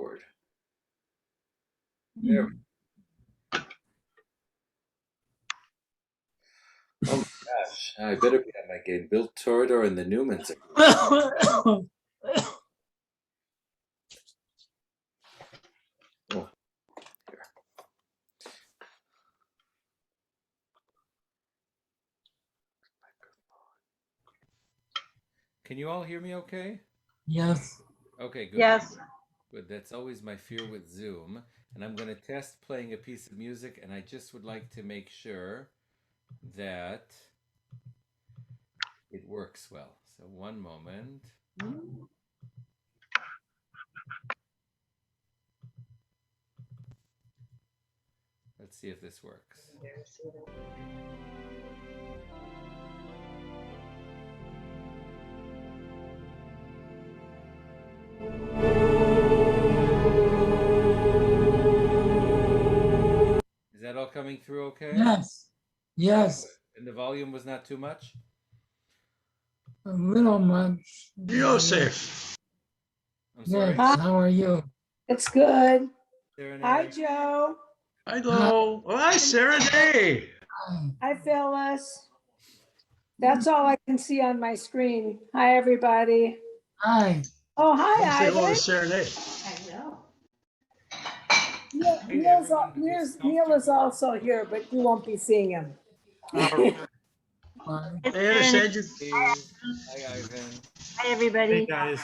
cord. There. Oh my gosh, I better be on my game. Bill Torador and the Newmans. Oh, here. Can you all hear me okay? Yes. Okay, good. Yes. Good. That's always my fear with Zoom. And I'm going to test playing a piece of music, and I just would like to make sure that it works well. So one moment. Let's see if this works. Is that all coming through okay? Yes. Yes. And the volume was not too much? A little much. Joseph. I'm sorry? Yes. How are you? It's good. Serenade. Hi, Joe. Hello. Oh, hi, Sarah Day. Hi, Phyllis. That's all I can see on my screen. Hi, everybody. Hi. Oh, Say hi, hello to Isaac. Sarah Day. I know. Hey, everyone, Neil is also here, but you won't be seeing him. Hi. Hey, Sandra. Hi, Ivan. Hi, everybody. Hey guys.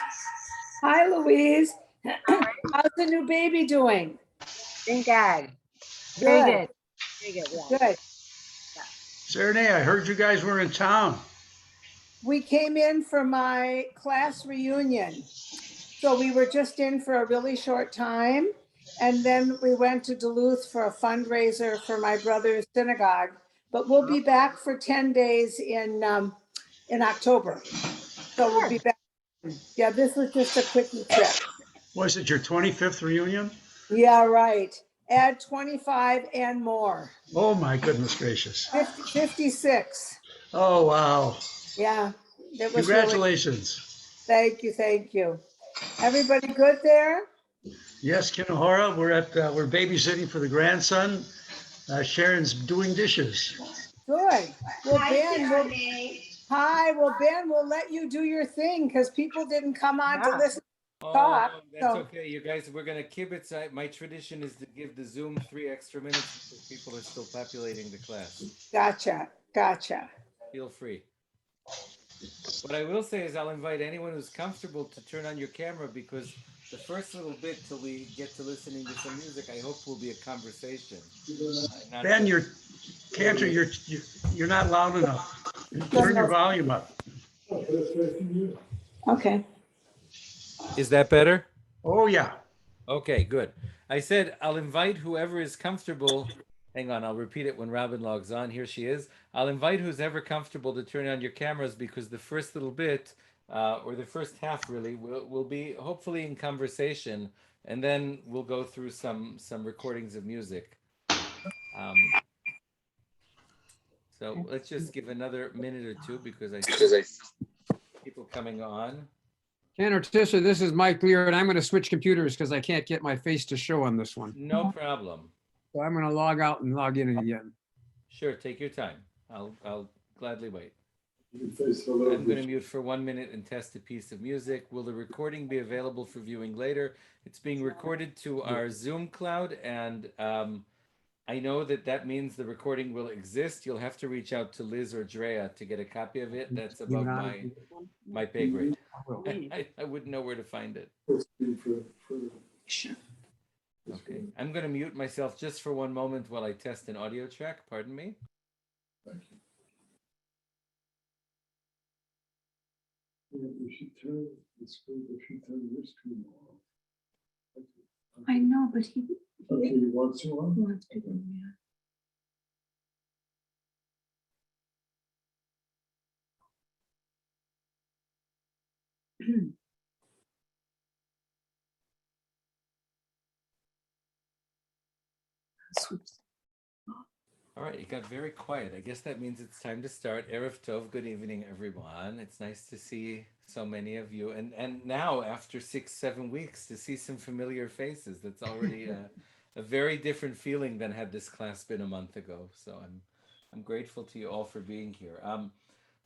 Hi, Louise. How's the new baby doing? Thank God. Good. Very good. Very good. Yeah. Good. Sarah Day, I heard you guys were in town. We came in for my class reunion. So we were just in for a really short time. And then we went to Duluth for a fundraiser for my brother's synagogue. But we'll be back for 10 days in October. So we'll be back. Yeah, this was just a quickie trip. Was it your 25th reunion? Yeah, right. Add 25 and more. Oh, my goodness gracious. 56. Oh, wow. Yeah. It was Congratulations. Really, thank you. Everybody good there? Yes, Kinohara, we're babysitting for the grandson. Sharon's doing dishes. Good. Well, Ben, we'll let you do your thing because people didn't come on to listen to talk. Oh, that's okay, you guys. We're going to kibitz. My tradition is to give the Zoom 3 extra minutes because people are still populating the class. Gotcha. Feel free. What I will say is I'll invite anyone who's comfortable to turn on your camera because the first little bit till we get to listening to some music, I hope will be a conversation. Ben, Cantor, you're not loud enough. Turn your volume up. Okay. Is that better? Oh, yeah. Okay, good. I said I'll invite whoever is comfortable. Hang on, I'll repeat it when Robin logs on. Here she is. I'll invite who's ever comfortable to turn on your cameras because the first little bit, or the first half really, will be hopefully in conversation, and then we'll go through some recordings of music. So let's just give another minute or two because I see people coming on. Cantor, Tisha, this is Mike Lear, and I'm going to switch computers because I can't get my face to show on this one. No problem. So I'm going to log out and log in again. Sure, take your time. I'll gladly wait. I'm going to mute for 1 minute and test a piece of music. Will the recording be available for viewing later? It's being recorded to our Zoom cloud, and I know that means the recording will exist. You'll have to reach out to Liz or Drea to get a copy of it. That's above my pay grade. I wouldn't know where to find it. Okay, I'm going to mute myself just for 1 moment while I test an audio track. Pardon me. Thank you. We should turn the screen. We should turn your screen on. I know, but he Okay, you want to on? wants to go, yeah. All right, it got very quiet. I guess that means it's time to start. Erev Tov, good evening, everyone. It's nice to see so many of you. And now, after 6, 7 weeks, to see some familiar faces. That's already a very different feeling than had this class been a month ago. So I'm grateful to you all for being here.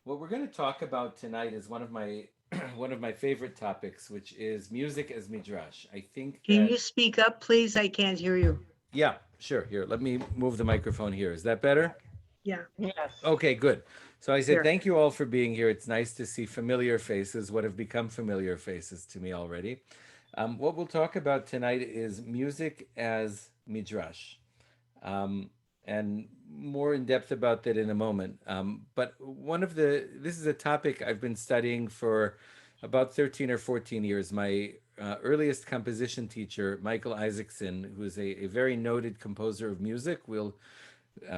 What we're going to talk about tonight is one of my one of my favorite topics, which is music as midrash. I think Can that you speak up, please? I can't hear you. yeah, sure. Here, let me move the microphone here. Is that better? Yeah. Yes. Okay, good. So I said, Here. thank you all for being here. It's nice to see familiar faces, what have become familiar faces to me already. What we'll talk about tonight is music as midrash, um, and more in depth about that in a moment. But this is a topic I've been studying for about 13 or 14 years. My earliest composition teacher, Michael Isaacson, who's a very noted composer of music, will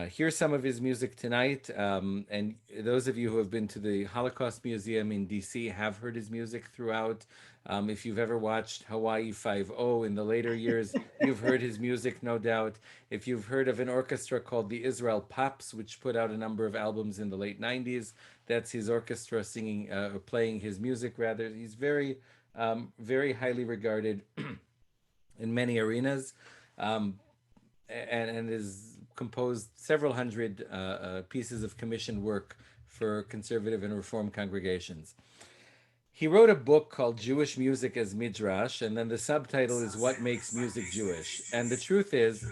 hear some of his music tonight. And those of you who have been to the Holocaust Museum in DC have heard his music throughout. If you've ever watched Hawaii Five-O in the later years, you've heard his music, no doubt. If you've heard of an orchestra called the Israel Pops, which put out a number of albums in the late 90s, that's his orchestra singing, or playing his music, rather. He's very highly regarded in many arenas. And has composed several hundred pieces of commissioned work for conservative and reform congregations. He wrote a book called Jewish Music as Midrash, and then the subtitle is What Makes Music Jewish. And the truth is,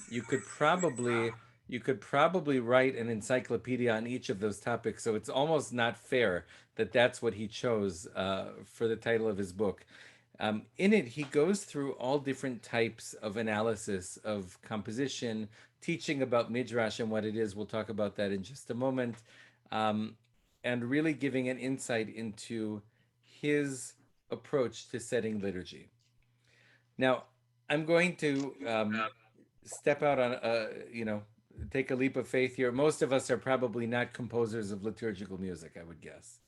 you could probably write an encyclopedia on each of those topics. So it's almost not fair that that's what he chose for the title of his book. In it, he goes through all different types of analysis of composition, teaching about midrash and what it is. We'll talk about that in just a moment, and really giving an insight into his approach to setting liturgy. Now, I'm going to step out on take a leap of faith here. Most of us are probably not composers of liturgical music, I would guess.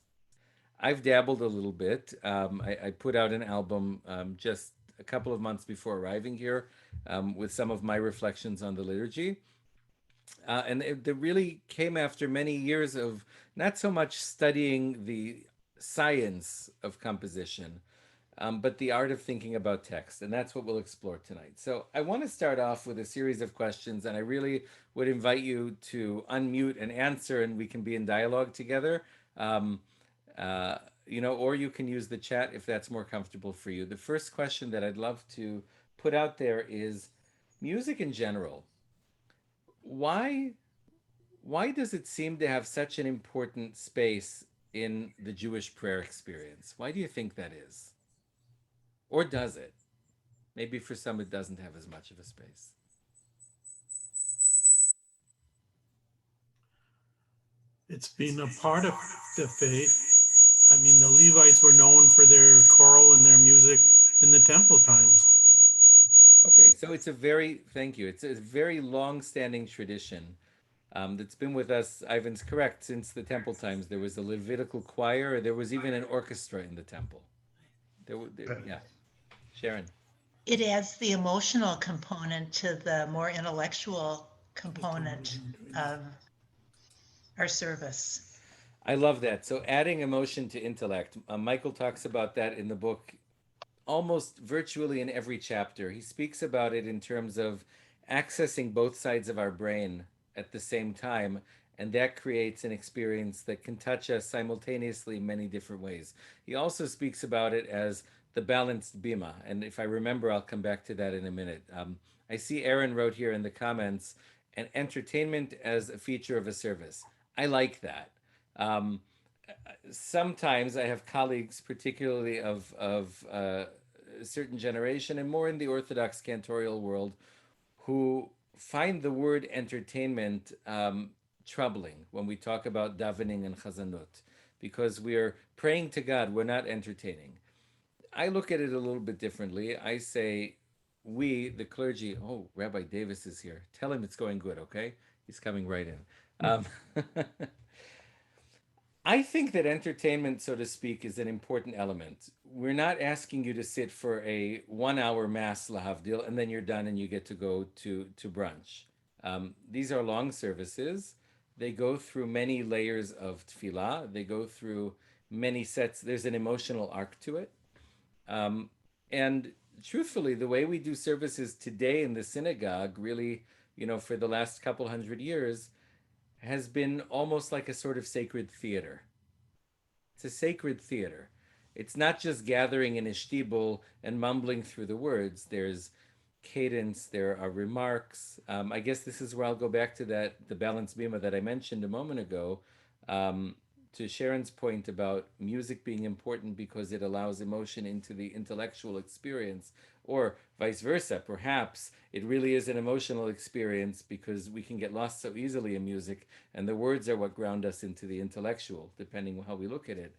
I've dabbled a little bit. I put out an album just a couple of months before arriving here with some of my reflections on the liturgy. And it really came after many years of not so much studying the science of composition, but the art of thinking about text. And that's what we'll explore tonight. So I want to start off with a series of questions, and I really would invite you to unmute and answer, and we can be in dialogue together. Or you can use the chat if that's more comfortable for you. The first question that I'd love to put out there is music in general. Why does it seem to have such an important space in the Jewish prayer experience? Why do you think that is? Or does it? Maybe for some it doesn't have as much of a space. It's been a part of the faith. I mean, the Levites were known for their choral and their music in the temple times. Okay, so thank you. It's a very long-standing tradition that's been with us, Ivan's correct, since the temple times. There was a Levitical choir, there was even an orchestra in the temple. Yeah. Sharon. It adds the emotional component to the more intellectual component of our service. I love that. So adding emotion to intellect. Michael talks about that in the book almost virtually in every chapter. He speaks about it in terms of accessing both sides of our brain at the same time, and that creates an experience that can touch us simultaneously in many different ways. He also speaks about it as the balanced bima, and if I remember, I'll come back to that in a minute. I see Aaron wrote here in the comments, and entertainment as a feature of a service. I like that. Sometimes I have colleagues, particularly of a certain generation and more in the Orthodox cantorial world, who find the word entertainment troubling when we talk about davening and chazanut, because we are praying to God, we're not entertaining. I look at it a little bit differently. I say, we, the clergy, oh, Rabbi Davis is here. Tell him it's going good, okay? He's coming right in. I think that entertainment, so to speak, is an important element. We're not asking you to sit for a 1 hour mass lahavdil and then you're done and you get to go to brunch. These are long services. They go through many layers of tefillah. They go through many sets. There's an emotional arc to it. Um, and truthfully, the way we do services today in the synagogue, really, for the last couple hundred years, has been almost like a sort of sacred theater. It's a sacred theater. It's not just gathering in a shtibel and mumbling through the words. There's cadence, there are remarks. I guess this is where I'll go back to the balanced bima that I mentioned a moment ago, to Sharon's point about music being important because it allows emotion into the intellectual experience, or vice versa. Perhaps it really is an emotional experience because we can get lost so easily in music, and the words are what ground us into the intellectual, depending on how we look at it.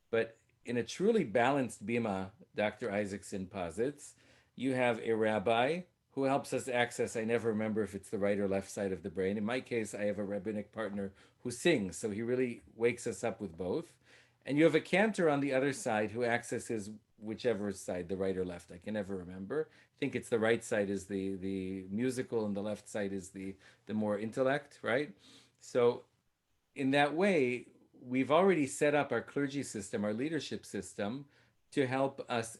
But in a truly balanced bima, Dr. Isaacson posits, you have a rabbi who helps us access, I never remember if it's the right or left side of the brain. In my case, I have a rabbinic partner who sings, so he really wakes us up with both. And you have a cantor on the other side who accesses whichever side, the right or left. I can never remember. I think it's the right side is the musical and the left side is the more intellect, right? So in that way, we've already set up our clergy system, our leadership system, to help us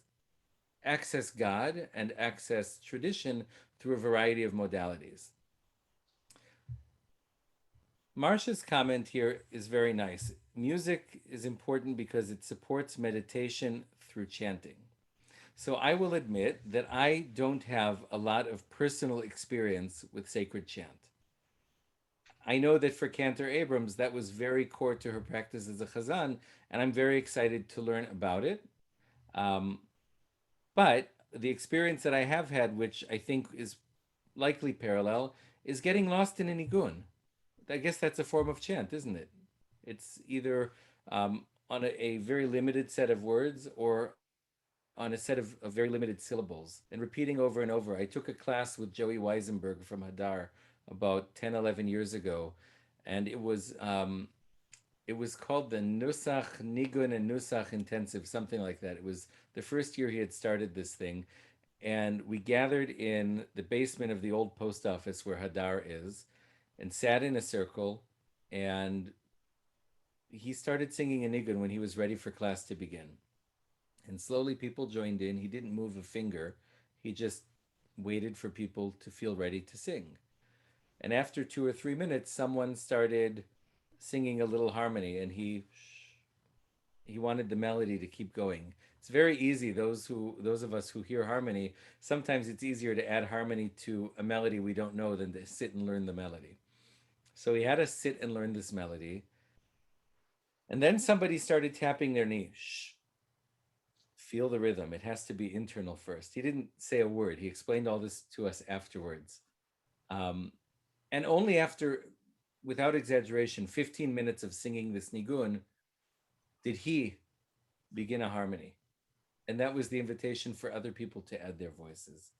access God and access tradition through a variety of modalities. Marcia's comment here is very nice. Music is important because it supports meditation through chanting. So I will admit that I don't have a lot of personal experience with sacred chant. I know that for Cantor Abrams, that was very core to her practice as a chazan, and I'm very excited to learn about it. But the experience that I have had, which I think is likely parallel, is getting lost in a nigun. I guess that's a form of chant, isn't it? It's either on a very limited set of words or on a set of very limited syllables and repeating over and over. I took a class with Joey Weisenberg from Hadar about 10, 11 years ago, and it was called the Nusach Nigun and Nusach Intensive, something like that. It was the first year he had started this thing, and we gathered in the basement of the old post office where Hadar is, and sat in a circle, and he started singing a nigun when he was ready for class to begin. And slowly people joined in. He didn't move a finger. He just waited for people to feel ready to sing. And after 2 or 3 minutes, someone started singing a little harmony, and he wanted the melody to keep going. It's very easy. Those of us who hear harmony, sometimes it's easier to add harmony to a melody we don't know than to sit and learn the melody. So he had us sit and learn this melody. And then somebody started tapping their knee. Shh. Feel the rhythm. It has to be internal first. He didn't say a word. He explained all this to us afterwards. And only after, without exaggeration, 15 minutes of singing this nigun, did he begin a harmony. And that was the invitation for other people to add their voices.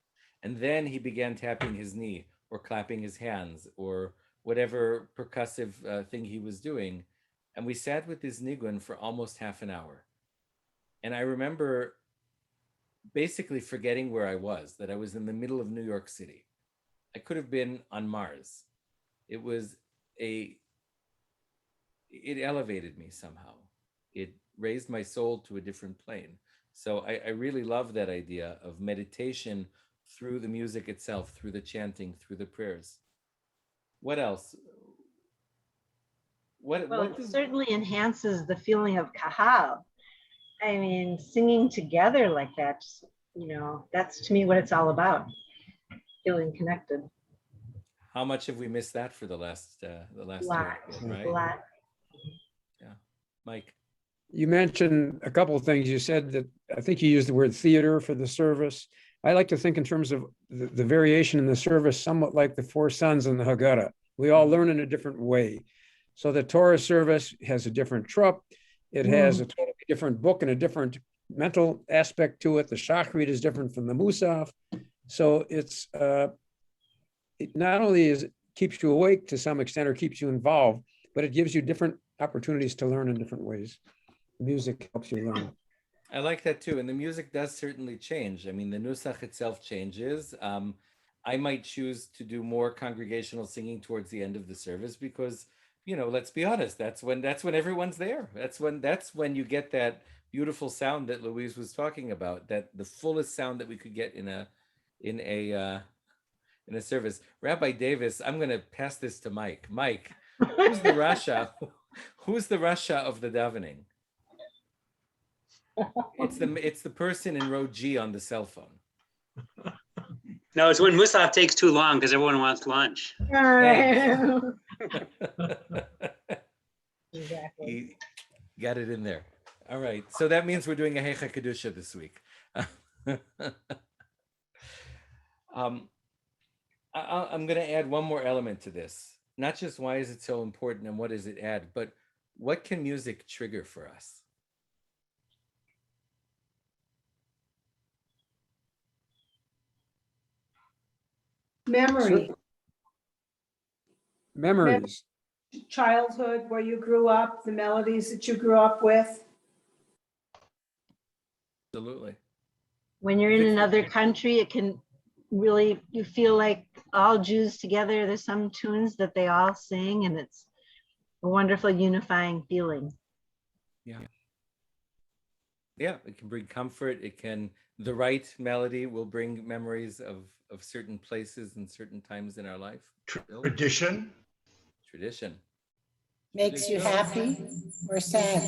And then he began tapping his knee or clapping his hands or whatever percussive thing he was doing. And we sat with this nigun for almost half an hour. And I remember basically forgetting where I was, that I was in the middle of New York City. I could have been on Mars. It elevated me somehow. It raised my soul to a different plane. So I really love that idea of meditation through the music itself, through the chanting, through the prayers. What else? Well, it certainly enhances the feeling of kahal. I mean, singing together like that, that's to me what it's all about, feeling connected. How much have we missed that for the last lot, year, right? A lot. Yeah. Mike. You mentioned a couple of things. You said that, I think you used the word theater for the service. I like to think in terms of the variation in the service, somewhat like the four sons in the Haggadah. We all learn in a different way. So the Torah service has a different trup. It has a totally different book and a different mental aspect to it. The Shachrit is different from the Musaf. So it not only keeps you awake to some extent or keeps you involved, but it gives you different opportunities to learn in different ways. Music helps you learn. I like that too. And the music does certainly change. I mean, the Nusach itself changes. I might choose to do more congregational singing towards the end of the service because, let's be honest, that's when everyone's there. That's when you get that beautiful sound that Louise was talking about, that the fullest sound that we could get in a service. Rabbi Davis, I'm going to pass this to Mike. Mike, who's the Rasha? Who's the Rasha of the davening? It's the person in row G on the cell phone. No, it's when Musaf takes too long because everyone wants lunch. Exactly. You got it in there. All right. So that means we're doing a Hecha Kedusha this week. I'm going to add one more element to this. Not just why is it so important and what does it add, but what can music trigger for us? Memory, Memories. childhood, where you grew up, the melodies that you grew up with. Absolutely. When you're in another country, it can really, you feel like all Jews together. There's some tunes that they all sing, and it's a wonderful unifying feeling. Yeah. Yeah, it can bring comfort. The right melody will bring memories of certain places and certain times in our life. Tradition. Tradition. Makes you happy or sad.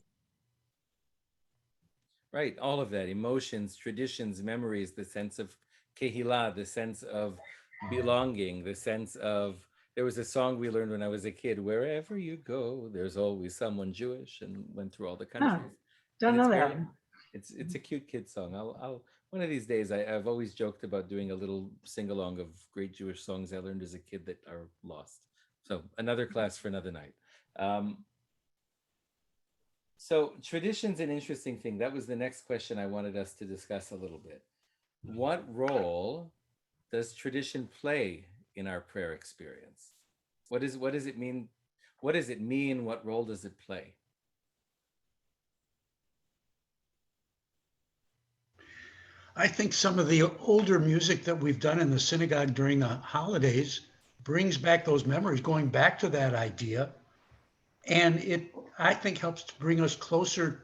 Right, all of that, emotions, traditions, memories, the sense of kehillah, the sense of belonging, the sense of, there was a song we learned when I was a kid, wherever you go, there's always someone Jewish, and went through all the countries. Don't know that. It's a cute kid song. I'll one of these days, I've always joked about doing a little sing-along of great Jewish songs I learned as a kid that are lost. So another class for another night. So tradition's an interesting thing. That was the next question I wanted us to discuss a little bit. What role does tradition play in our prayer experience? What does it mean? What does it mean? What role does it play? I think some of the older music that we've done in the synagogue during the holidays brings back those memories, going back to that idea. And it, I think, helps to bring us closer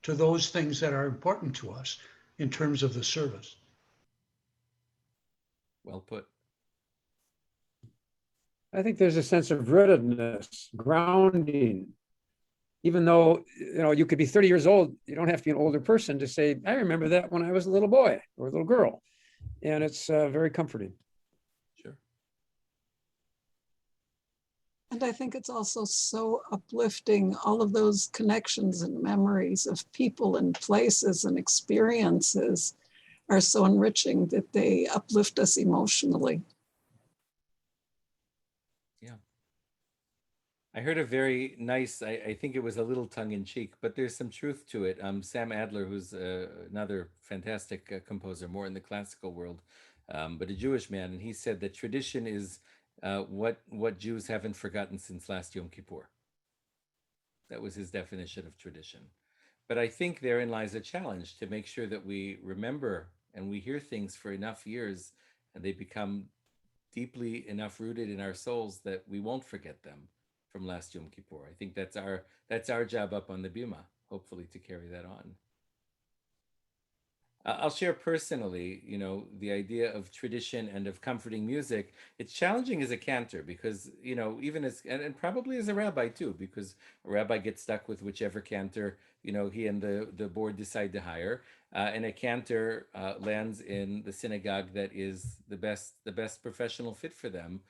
to those things that are important to us in terms of the service. Well put. I think there's a sense of rootedness, grounding. Even though, you could be 30 years old, you don't have to be an older person to say, I remember that when I was a little boy or a little girl. And it's very comforting. Sure. And I think it's also so uplifting. All of those connections and memories of people and places and experiences are so enriching that they uplift us emotionally. I heard a very nice, I think it was a little tongue in cheek, but there's some truth to it. Sam Adler, who's another fantastic composer, more in the classical world, but a Jewish man, and he said that tradition is what Jews haven't forgotten since last Yom Kippur. That was his definition of tradition. But I think therein lies a challenge to make sure that we remember and we hear things for enough years and they become deeply enough rooted in our souls that we won't forget them from last Yom Kippur. I think that's our job up on the Bima, hopefully, to carry that on. I'll share personally, the idea of tradition and of comforting music. It's challenging as a cantor because, even as, and probably as a rabbi too, because a rabbi gets stuck with whichever cantor, he and the board decide to hire. And a cantor lands in the synagogue that is the best professional fit for them.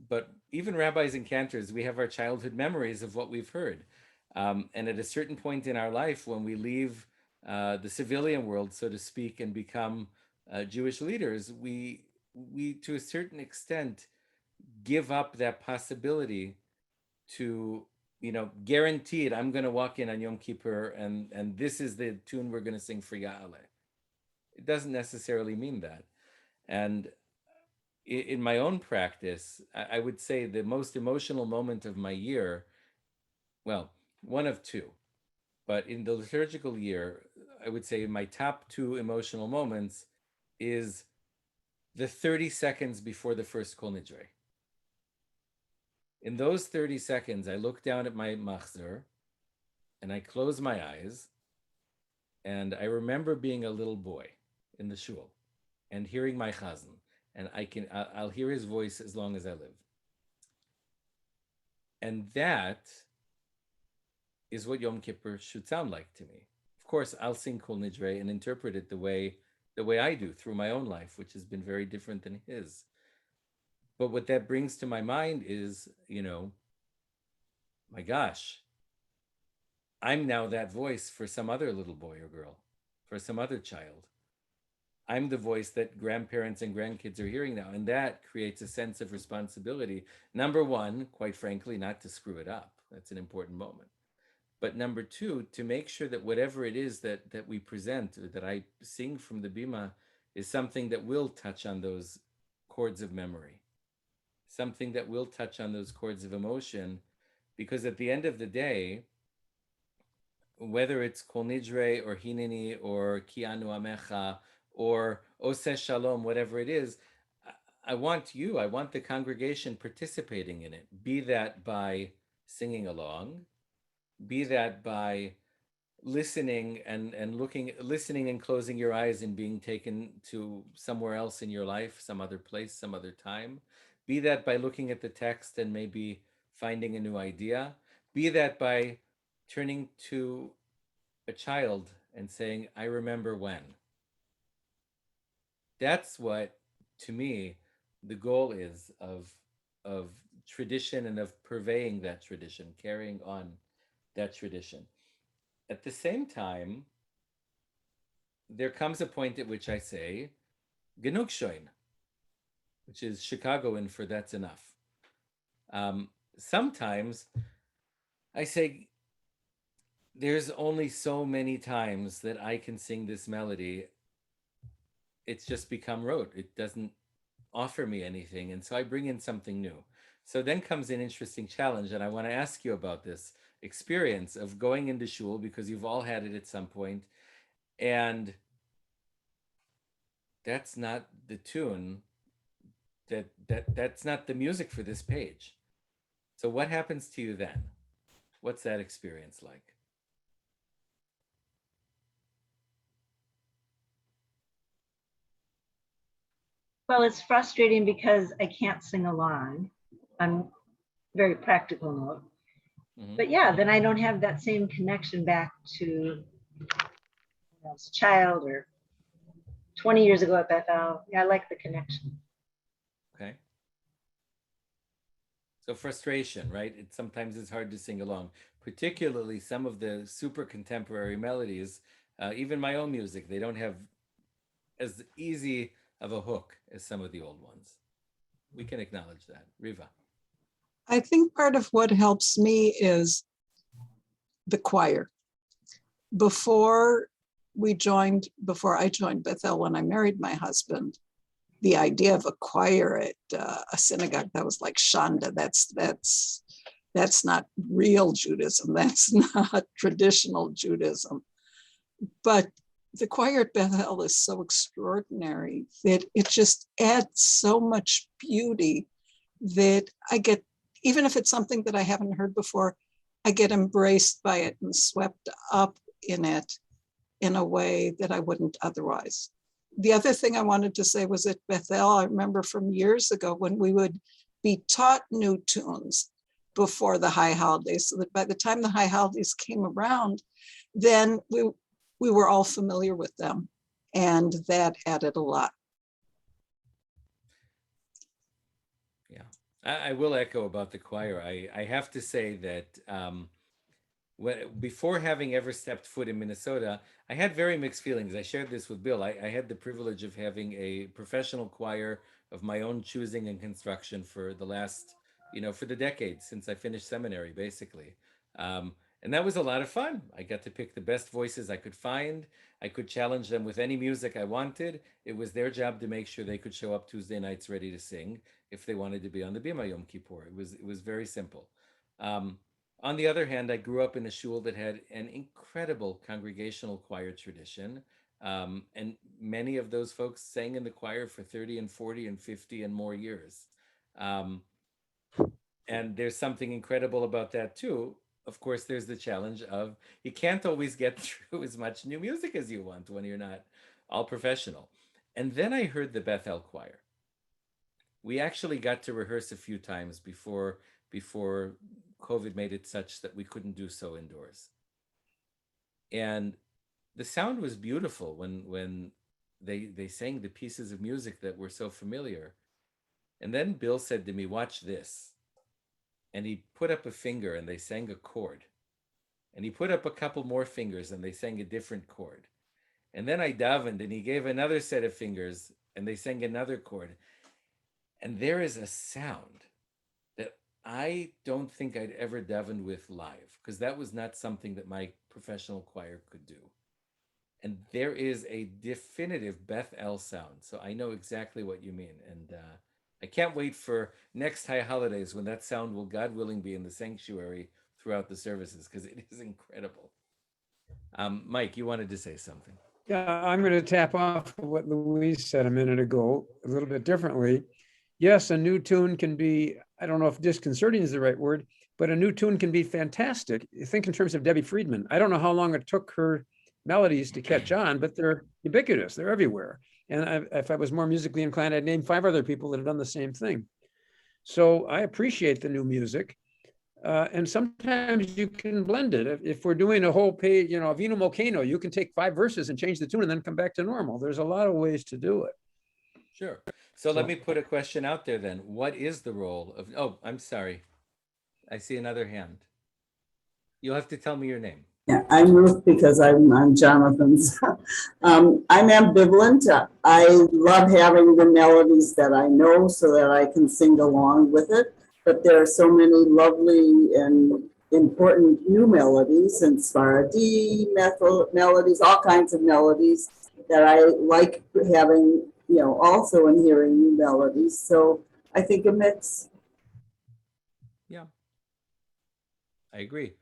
But even rabbis and cantors, we have our childhood memories of what we've heard. And at a certain point in our life, when we leave the civilian world, so to speak, and become Jewish leaders, we to a certain extent give up that possibility to, guaranteed I'm going to walk in on Yom Kippur and this is the tune we're going to sing for Yahweh. It doesn't necessarily mean that. And in my own practice, I would say the most emotional moment of my year, well, one of two, but in the liturgical year, I would say my top two emotional moments is the 30 seconds before the first Kol Nidre. In those 30 seconds, I look down at my machzor and I close my eyes, and I remember being a little boy in the shul and hearing my chazan, and I'll hear his voice as long as I live. And that is what Yom Kippur should sound like to me. Of course, I'll sing Kol Nidre and interpret it the way I do through my own life, which has been very different than his. But what that brings to my mind is, my gosh, I'm now that voice for some other little boy or girl, for some other child. I'm the voice that grandparents and grandkids are hearing now. And that creates a sense of responsibility. Number one, quite frankly, not to screw it up. That's an important moment. But number two, to make sure that whatever it is that we present or that I sing from the bima is something that will touch on those chords of memory, something that will touch on those chords of emotion, because at the end of the day, whether it's Kol Nidre or Hineni or Ki Anu Amecha or Oseh Shalom, whatever it is, I want the congregation participating in it, be that by singing along, be that by listening and listening and closing your eyes and being taken to somewhere else in your life, some other place, some other time, be that by looking at the text and maybe finding a new idea, be that by turning to a child and saying, I remember when. That's what, to me, the goal is of tradition and of purveying that tradition, carrying on that tradition. At the same time, there comes a point at which I say, Genug shoin, which is Chicagoan for that's enough. Sometimes I say, there's only so many times that I can sing this melody. It's just become rote. It doesn't offer me anything. And so I bring in something new. So then comes an interesting challenge. And I want to ask you about this experience of going into shul, because you've all had it at some point. And that's not the tune, that's not the music for this page. So what happens to you then? What's that experience like? Well, it's frustrating because I can't sing along. I'm very practical note. But yeah, then I don't have that same connection back to as a child or 20 years ago at Bethel. Yeah, I like the connection. Okay. So frustration, right? Sometimes it's hard to sing along, particularly some of the super contemporary melodies. Even my own music, they don't have as easy of a hook as some of the old ones. We can acknowledge that. Riva. I think part of what helps me is the choir. Before I joined Bethel, when I married my husband, the idea of a choir at a synagogue, that was like Shanda. That's not real Judaism. That's not traditional Judaism. But the choir at Bethel is so extraordinary that it just adds so much beauty that I get, even if it's something that I haven't heard before, I get embraced by it and swept up in it in a way that I wouldn't otherwise. The other thing I wanted to say was at Bethel, I remember from years ago when we would be taught new tunes before the high holidays, so that by the time the high holidays came around, then we were all familiar with them, and that added a lot. Yeah, I will echo about the choir. I have to say that before having ever stepped foot in Minnesota, I had very mixed feelings. I shared this with Bill. I had the privilege of having a professional choir of my own choosing and construction for the last, for the decades since I finished seminary, basically. And that was a lot of fun. I got to pick the best voices I could find. I could challenge them with any music I wanted. It was their job to make sure they could show up Tuesday nights ready to sing if they wanted to be on the Bima Yom Kippur. It was very simple. On the other hand, I grew up in a shul that had an incredible congregational choir tradition. And many of those folks sang in the choir for 30 and 40 and 50 and more years. And there's something incredible about that too. Of course, there's the challenge of you can't always get through as much new music as you want when you're not all professional. And then I heard the Bethel Choir. We actually got to rehearse a few times before COVID made it such that we couldn't do so indoors. And the sound was beautiful when they sang the pieces of music that were so familiar. And then Bill said to me, "Watch this." And he put up a finger and they sang a chord. And he put up a couple more fingers and they sang a different chord. And then I davened and he gave another set of fingers and they sang another chord. And there is a sound that I don't think I'd ever davened with live, because that was not something that my professional choir could do. And there is a definitive Beth El sound. So I know exactly what you mean. And I can't wait for next high holidays when that sound will, God willing, be in the sanctuary throughout the services, because it is incredible. Mike, you wanted to say something. Yeah, I'm going to tap off what Louise said a minute ago a little bit differently. Yes, a new tune can be, I don't know if disconcerting is the right word, but a new tune can be fantastic. Think in terms of Debbie Friedman. I don't know how long it took her melodies to catch on, but they're ubiquitous. They're everywhere. And if I was more musically inclined, I'd name 5 other people that have done the same thing. So I appreciate the new music. And sometimes you can blend it. If we're doing a whole page, you know, Vino Mocano, you can take 5 verses and change the tune and then come back to normal. There's a lot of ways to do it. Sure. So let me put a question out there then. What is the role of, oh, I'm sorry. I see another hand. You'll have to tell me your name. Yeah, I'm Ruth because I'm Jonathan's. I'm ambivalent. I love having the melodies that I know so that I can sing along with it. But there are so many lovely and important new melodies and Sfaradi melodies, all kinds of melodies that I like having, you know, also in hearing new melodies. So I think a mix. Yeah, I agree.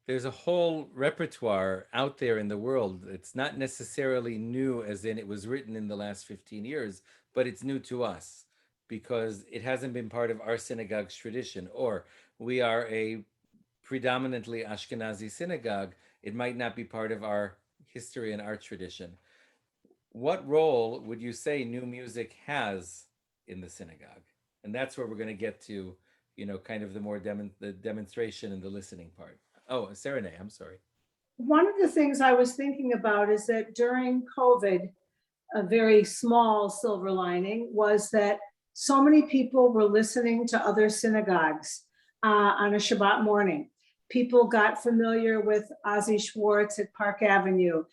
There's a whole repertoire out there in the world. It's not necessarily new as in it was written in the last 15 years, but it's new to us because it hasn't been part of our synagogue's tradition, or we are a predominantly Ashkenazi synagogue. It might not be part of our history and our tradition. What role would you say new music has in the synagogue? And that's where we're going to get to, you know, kind of the more the demonstration and the listening part. Oh, Serenay, I'm sorry. One of the things I was thinking about is that during COVID, a very small silver lining was that so many people were listening to other synagogues on a Shabbat morning. People got familiar with Ozzy Schwartz at Park Avenue,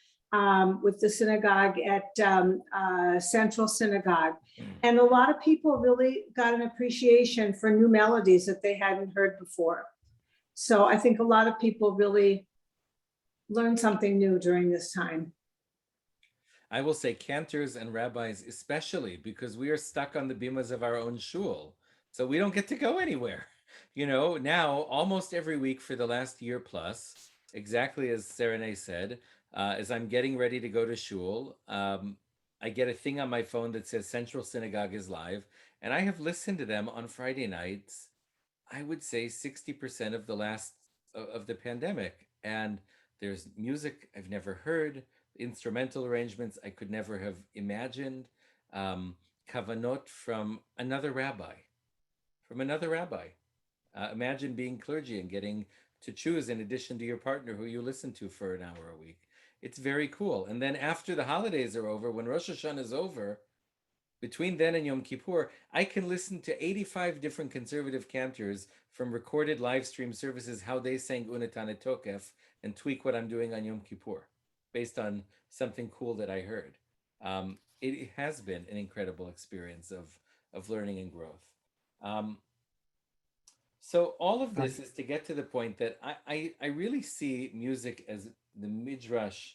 with the synagogue at Central Synagogue. And a lot of people really got an appreciation for new melodies that they hadn't heard before. So I think a lot of people really learned something new during this time. I will say cantors and rabbis especially, because we are stuck on the bimas of our own shul. So we don't get to go anywhere. You know, now almost every week for the last year plus, exactly as Serenay said, as I'm getting ready to go to shul, I get a thing on my phone that says Central Synagogue is live. And I have listened to them on Friday nights, I would say 60% of the last of the pandemic. And there's music I've never heard, instrumental arrangements I could never have imagined, kavanot from another rabbi, imagine being clergy and getting to choose in addition to your partner who you listen to for an hour a week. It's very cool. And then after the holidays are over, when Rosh Hashanah is over, between then and Yom Kippur, I can listen to 85 different conservative cantors from recorded live stream services, how they sang Unatane Tokef, and tweak what I'm doing on Yom Kippur based on something cool that I heard. It has been an incredible experience of learning and growth. So all of this is to get to the point that I really see music as the midrash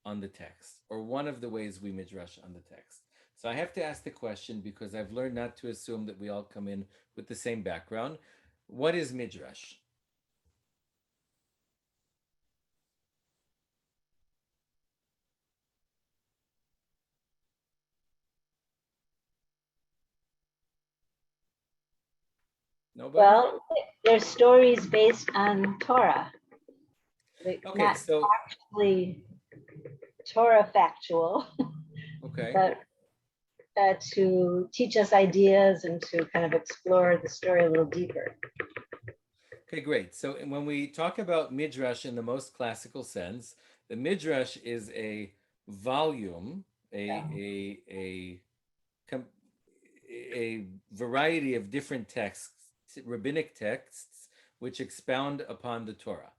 on the text, or one of the ways we midrash on the text. So I have to ask the question because I've learned not to assume that we all come in with the same background. What is midrash? Nobody? Well, they're stories based on Torah. Okay, Not so actually Torah factual, okay. but to teach us ideas and to kind of explore the story a little deeper. Okay, great. So when we talk about Midrash in the most classical sense, the Midrash is a volume, a variety of different texts, rabbinic texts, which expound upon the Torah.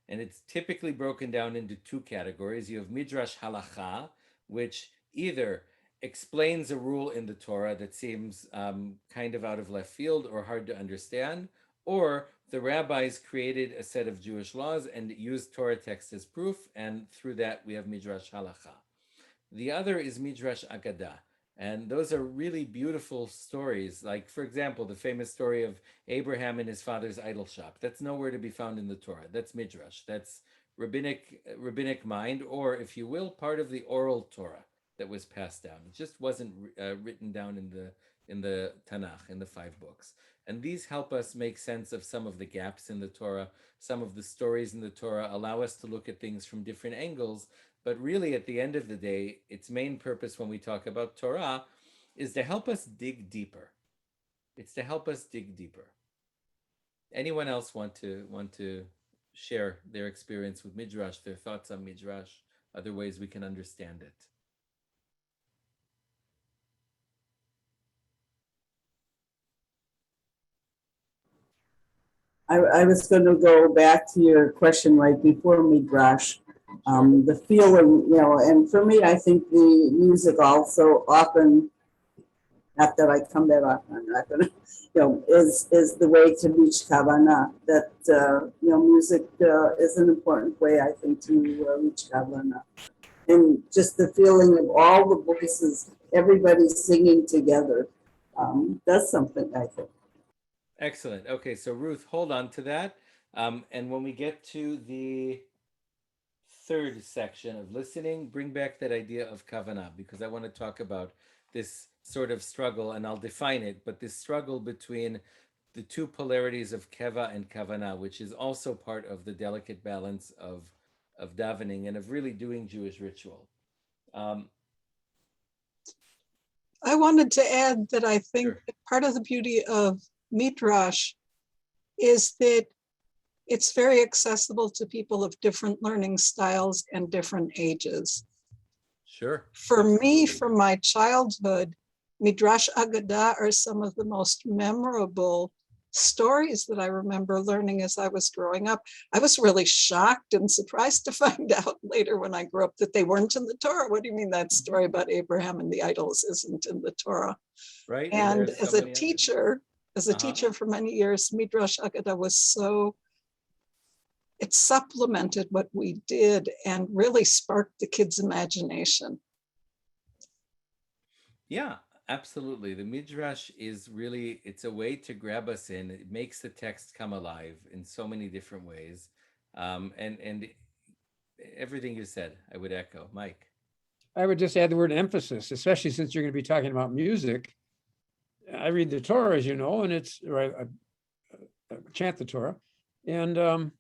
And it's typically broken down into two categories. You have Midrash Halacha, which either explains a rule in the Torah that seems kind of out of left field or hard to understand, or the rabbis created a set of Jewish laws and used Torah text as proof, and through that we have Midrash Halacha. The other is Midrash Agadah, and those are really beautiful stories. Like, for example, the famous story of Abraham and his father's idol shop. That's nowhere to be found in the Torah. That's Midrash. That's rabbinic mind, or if you will, part of the oral Torah that was passed down. It just wasn't written down in the Tanakh, in the 5 books. And these help us make sense of some of the gaps in the Torah. Some of the stories in the Torah allow us to look at things from different angles. But really, at the end of the day, its main purpose when we talk about Torah is to help us dig deeper. It's to help us dig deeper. Anyone else want to share their experience with Midrash, their thoughts on Midrash, other ways we can understand it? I was going to go back to your question right before Midrash. The feeling, and for me, I think the music also often, not that I come that often, I'm not gonna, is the way to reach Kavanah. That, music is an important way, I think, to reach Kavanah. And just the feeling of all the voices, everybody singing together, does something, I think. Excellent. Okay, so Ruth, hold on to that. And when we get to the third section of listening, bring back that idea of kavanah, because I want to talk about this sort of struggle, and I'll define it, but this struggle between the two polarities of keva and kavanah, which is also part of the delicate balance of davening and of really doing Jewish ritual. I wanted to add that I think that part of the beauty of Midrash is that it's very accessible to people of different learning styles and different ages. Sure. For me, from my childhood, Midrash Agadah are some of the most memorable stories that I remember learning as I was growing up. I was really shocked and surprised to find out later when I grew up that they weren't in the Torah. What do you mean that story about Abraham and the idols isn't in the Torah? Right. And as a teacher for many years, Midrash Agadah was it supplemented what we did and really sparked the kids' imagination. Yeah, absolutely. The Midrash is really, it's a way to grab us in. It makes the text come alive in so many different ways. And everything you said, I would echo. Mike. I would just add the word emphasis, especially since you're going to be talking about music. I read the Torah, as you know, and I chant the Torah. And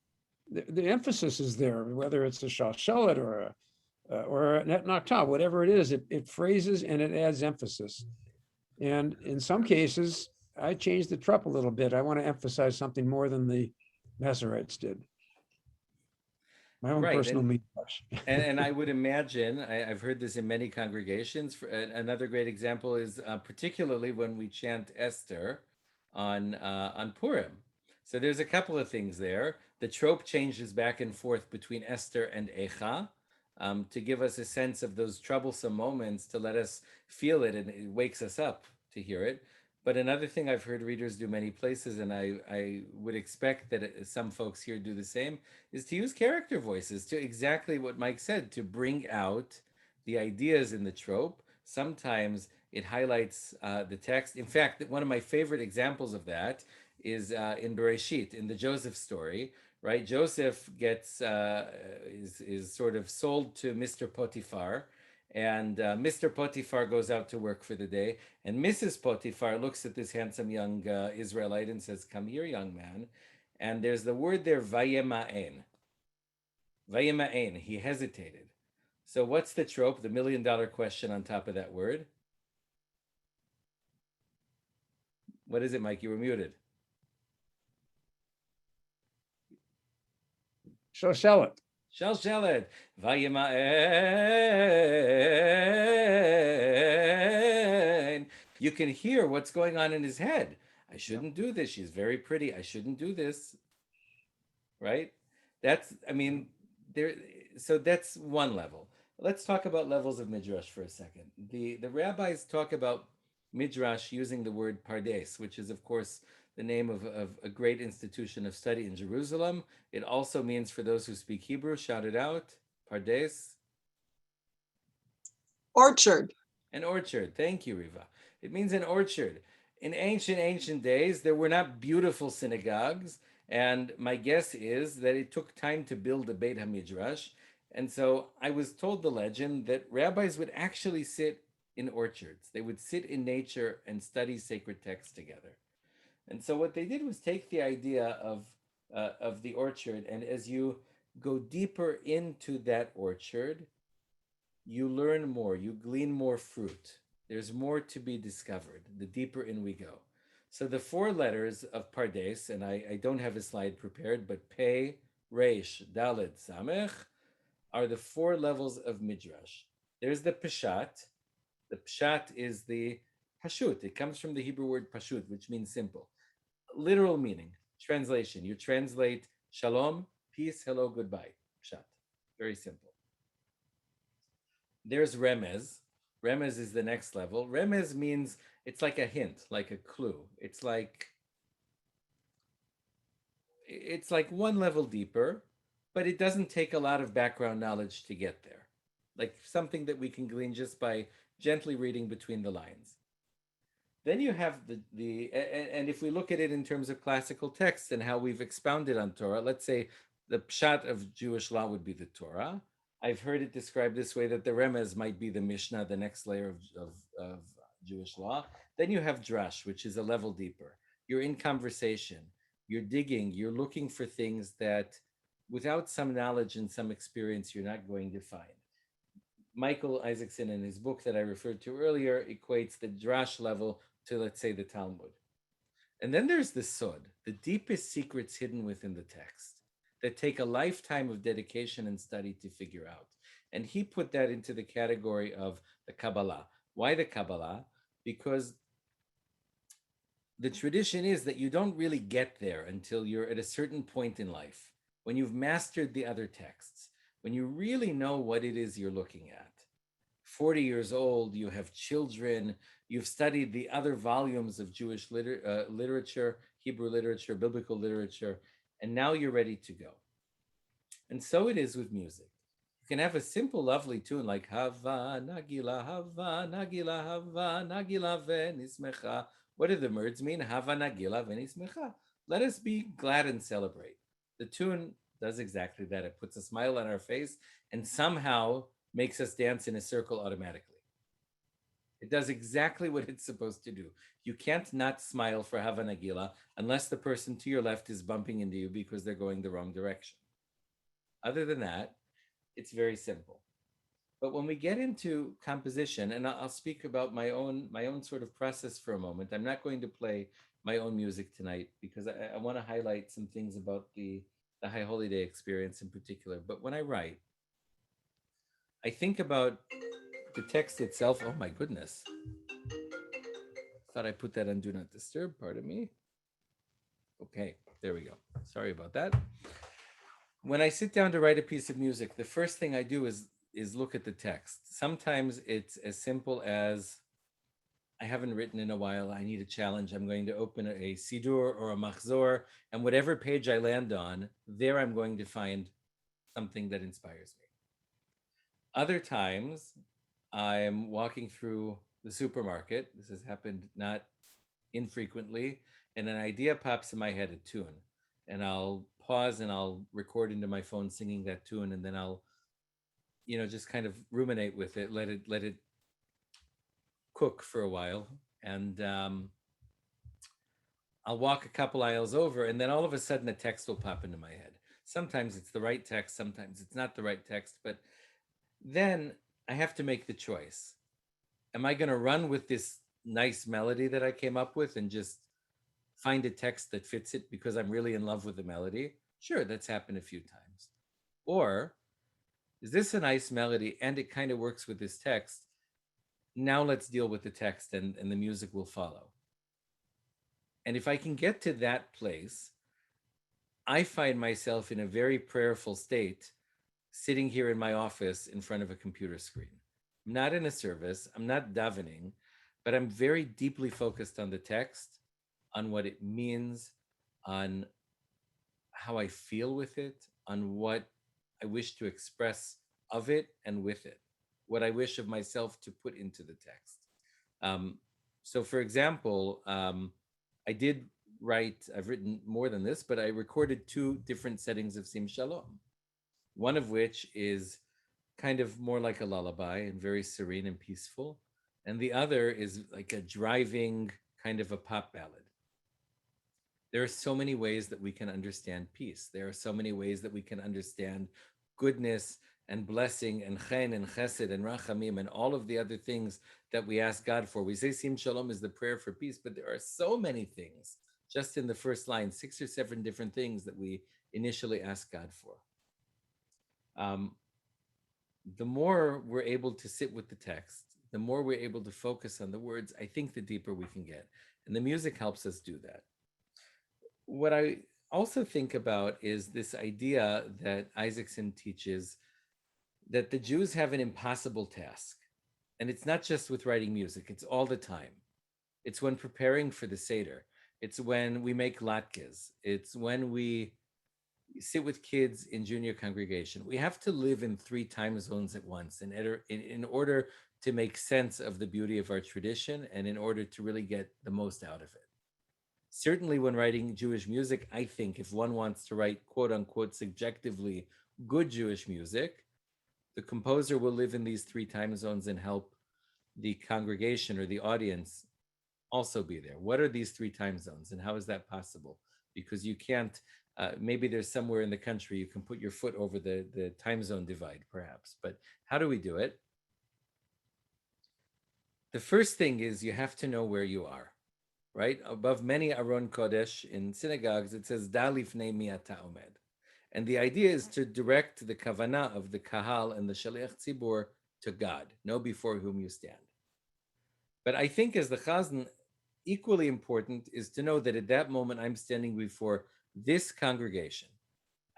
the emphasis is there, whether it's a shalshelet or a net noctave, whatever it is, it phrases and it adds emphasis. And in some cases, I change the trup a little bit. I want to emphasize something more than the Masoretes did. My own personal Midrash. And I would imagine, I've heard this in many congregations. Another great example is particularly when we chant Esther on Purim. So there's a couple of things there. The trope changes back and forth between Esther and Echa to give us a sense of those troublesome moments, to let us feel it, and it wakes us up to hear it. But another thing I've heard readers do many places, and I would expect that some folks here do the same, is to use character voices, to exactly what Mike said, to bring out the ideas in the trope. Sometimes it highlights the text. In fact, one of my favorite examples of that is in Bereshit, in the Joseph story, right? Joseph gets is sort of sold to Mr. Potiphar, And Mr. Potiphar goes out to work for the day, and Mrs. Potiphar looks at this handsome young Israelite and says, "Come here, young man." And there's the word there, vayema'en. Vayema'en, he hesitated. So what's the trope, the million-dollar question on top of that word? What is it, Mike? You were muted. Shoshelet. Shalshelet. Vayema'en. You can hear what's going on in his head. I shouldn't do this. She's very pretty. I shouldn't do this. Right? That's, I mean, there. So that's one level. Let's talk about levels of midrash for a second. The rabbis talk about midrash using the word pardes, which is of course the name of a great institution of study in Jerusalem. It also means, for those who speak Hebrew, shout it out, pardes. Orchard. An orchard. Thank you, Riva. It means an orchard. In ancient days, there were not beautiful synagogues, and my guess is that it took time to build a Beit HaMidrash. And so I was told the legend that rabbis would actually sit in orchards. They would sit in nature and study sacred texts together. And so what they did was take the idea of the orchard, and as you go deeper into that orchard, you learn more, you glean more fruit. There's more to be discovered the deeper in we go. So the four letters of Pardes, and I don't have a slide prepared, but Pei, Reish, Dalet, Samech, are the four levels of Midrash. There's the Peshat. The Pshat is the Pashut. It comes from the Hebrew word Pashut, which means simple. Literal meaning, translation. You translate Shalom, peace, hello, goodbye. Pshat. Very simple. There's Remez. Remez is the next level. Remez means it's like a hint, like a clue. It's like one level deeper, but it doesn't take a lot of background knowledge to get there. Like something that we can glean just by gently reading between the lines. Then you have and if we look at it in terms of classical texts and how we've expounded on Torah, let's say the pshat of Jewish law would be the Torah. I've heard it described this way, that the Remez might be the Mishnah, the next layer of Jewish law. Then you have Drash, which is a level deeper. You're in conversation, you're digging, you're looking for things that without some knowledge and some experience, you're not going to find. Michael Isaacson, in his book that I referred to earlier, equates the Drash level to, let's say, the Talmud. And then there's the Sod, the deepest secrets hidden within the text that take a lifetime of dedication and study to figure out. And he put that into the category of the Kabbalah. Why the Kabbalah? Because the tradition is that you don't really get there until you're at a certain point in life, when you've mastered the other texts, when you really know what it is you're looking at. 40 years old, you have children, you've studied the other volumes of Jewish literature, Hebrew literature, biblical literature, and now you're ready to go. And so it is with music. You can have a simple, lovely tune like Hava Nagila, Hava Nagila, Hava Nagila Venismecha. What do the words mean? Hava Nagila Venismecha. Let us be glad and celebrate. The tune does exactly that. It puts a smile on our face and somehow makes us dance in a circle automatically. It does exactly what it's supposed to do. You can't not smile for Hava Nagila unless the person to your left is bumping into you because they're going the wrong direction. Other than that, it's very simple. But when we get into composition, and I'll speak about my own sort of process for a moment. I'm not going to play my own music tonight because I want to highlight some things about the High Holy Day experience in particular. But when I write, I think about the text itself. Oh my goodness. Thought I put that on Do Not Disturb, pardon me. Okay, there we go. Sorry about that. When I sit down to write a piece of music, the first thing I do is look at the text. Sometimes it's as simple as, I haven't written in a while, I need a challenge. I'm going to open a Sidur or a Machzor, and whatever page I land on, there I'm going to find something that inspires me. Other times, I'm walking through the supermarket. This has happened not infrequently, and an idea pops in my head, a tune, and I'll pause and I'll record into my phone singing that tune, and then I'll just kind of ruminate with it, let it cook for a while, and I'll walk a couple aisles over, and then all of a sudden a text will pop into my head. Sometimes it's the right text, sometimes it's not the right text, but then I have to make the choice. Am I going to run with this nice melody that I came up with and just find a text that fits it because I'm really in love with the melody? Sure, that's happened a few times. Or is this a nice melody and it kind of works with this text? Now let's deal with the text and the music will follow. And if I can get to that place, I find myself in a very prayerful state sitting here in my office in front of a computer screen. I'm not in a service, I'm not davening, but I'm very deeply focused on the text, on what it means, on how I feel with it, on what I wish to express of it and with it, what I wish of myself to put into the text. So for example, I've written more than this, but I recorded 2 different settings of Sim Shalom. One of which is kind of more like a lullaby and very serene and peaceful. And the other is like a driving kind of a pop ballad. There are so many ways that we can understand peace. There are so many ways that we can understand goodness and blessing and chen and chesed and rachamim and all of the other things that we ask God for. We say Sim Shalom is the prayer for peace, but there are so many things just in the first line, 6 or 7 different things that we initially ask God for. The more we're able to sit with the text, the more we're able to focus on the words, I think the deeper we can get. And the music helps us do that. What I also think about is this idea that Isaacson teaches that the Jews have an impossible task. And it's not just with writing music, it's all the time. It's when preparing for the Seder. It's when we make latkes. It's when we sit with kids in junior congregation. We have to live in 3 time zones at once in order to make sense of the beauty of our tradition and in order to really get the most out of it. Certainly when writing Jewish music, I think if one wants to write quote unquote subjectively good Jewish music, the composer will live in these 3 time zones and help the congregation or the audience also be there. What are these 3 time zones and how is that possible? Because you can't, maybe there's somewhere in the country you can put your foot over the time zone divide perhaps, but how do we do it? The first thing is you have to know where you are, right? Above many Aron Kodesh in synagogues, it says, Da lifnei mi ata omed. And the idea is to direct the kavanah of the kahal and the shaliach tzibur to God, know before whom you stand. But I think as the chazan, equally important is to know that at that moment I'm standing before this congregation.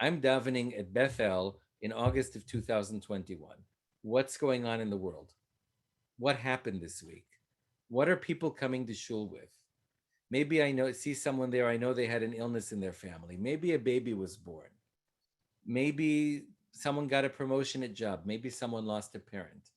I'm davening at Bethel in August of 2021. What's going on in the world? What happened this week? What are people coming to shul with? Maybe I see someone there, I know they had an illness in their family. Maybe a baby was born. Maybe someone got a promotion at job. Maybe someone lost a parent.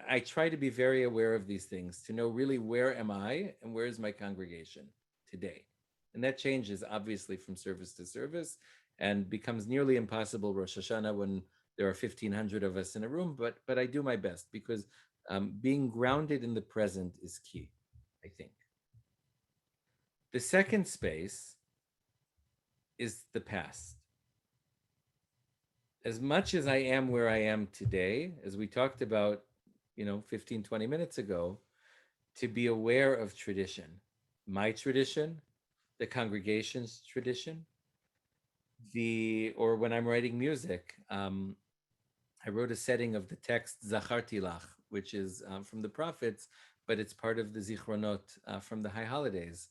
I try to be very aware of these things, to know really where am I and where is my congregation today. And that changes obviously from service to service and becomes nearly impossible Rosh Hashanah when there are 1,500 of us in a room, but I do my best because being grounded in the present is key, I think. The second space is the past. As much as I am where I am today, as we talked about, 15, 20 minutes ago, to be aware of tradition, my tradition, the congregation's tradition, or when I'm writing music, I wrote a setting of the text Zacharti Lach, which is from the prophets, but it's part of the Zichronot from the High Holidays.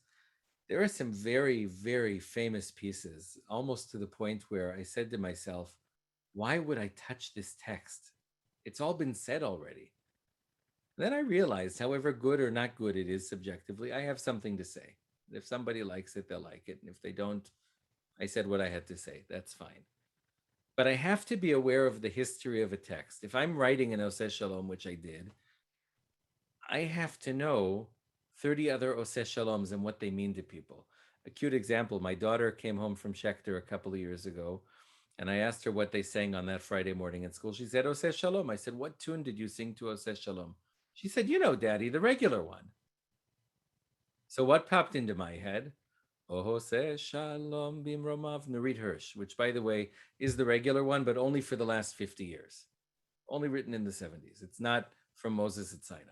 There are some very, very famous pieces, almost to the point where I said to myself, why would I touch this text? It's all been said already. Then I realized, however good or not good it is subjectively, I have something to say. If somebody likes it, they'll like it. And if they don't, I said what I had to say. That's fine. But I have to be aware of the history of a text. If I'm writing an Oseh Shalom, which I did, I have to know 30 other Oseh Shaloms and what they mean to people. A cute example, my daughter came home from Schechter a couple of years ago, And I asked her what they sang on that Friday morning in school. She said, Oseh Shalom. I said, what tune did you sing to Oseh Shalom? She said, you know, Daddy, the regular one. So what popped into my head? Oseh Shalom Bimromav Nurit Hirsch, which, by the way, is the regular one, but only for the last 50 years. Only written in the 70s. It's not from Moses at Sinai.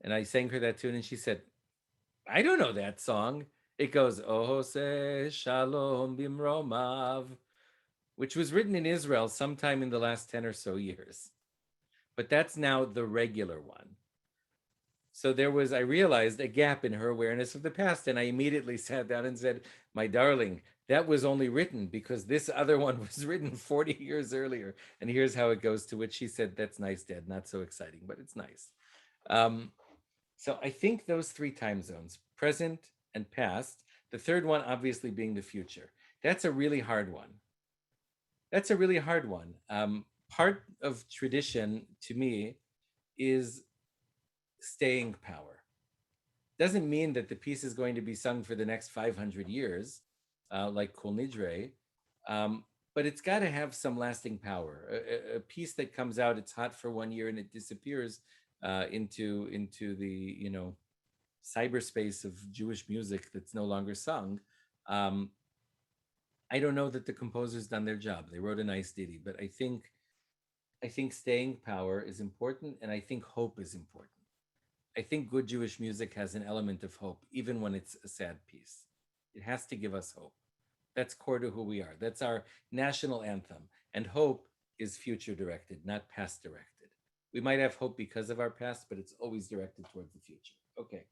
And I sang her that tune, and she said, I don't know that song. It goes, Oseh Shalom Bimromav, which was written in Israel sometime in the last 10 or so years. But that's now the regular one. So there was, I realized, a gap in her awareness of the past. And I immediately sat down and said, my darling, that was only written because this other one was written 40 years earlier. And here's how it goes, to which she said, that's nice, Dad. Not so exciting, but it's nice. So I think those three time zones, present and past, the third one obviously being the future. That's a really hard one. That's a really hard one. Part of tradition, to me, is staying power. Doesn't mean that the piece is going to be sung for the next 500 years, like Kol Nidre, but it's got to have some lasting power. A piece that comes out, it's hot for 1 year and it disappears into the cyberspace of Jewish music that's no longer sung. I don't know that the composer's done their job. They wrote a nice ditty, but I think staying power is important, and I think hope is important. I think good Jewish music has an element of hope, even when it's a sad piece. It has to give us hope. That's core to who we are. That's our national anthem. And hope is future directed, not past directed. We might have hope because of our past, but it's always directed towards the future. Okay.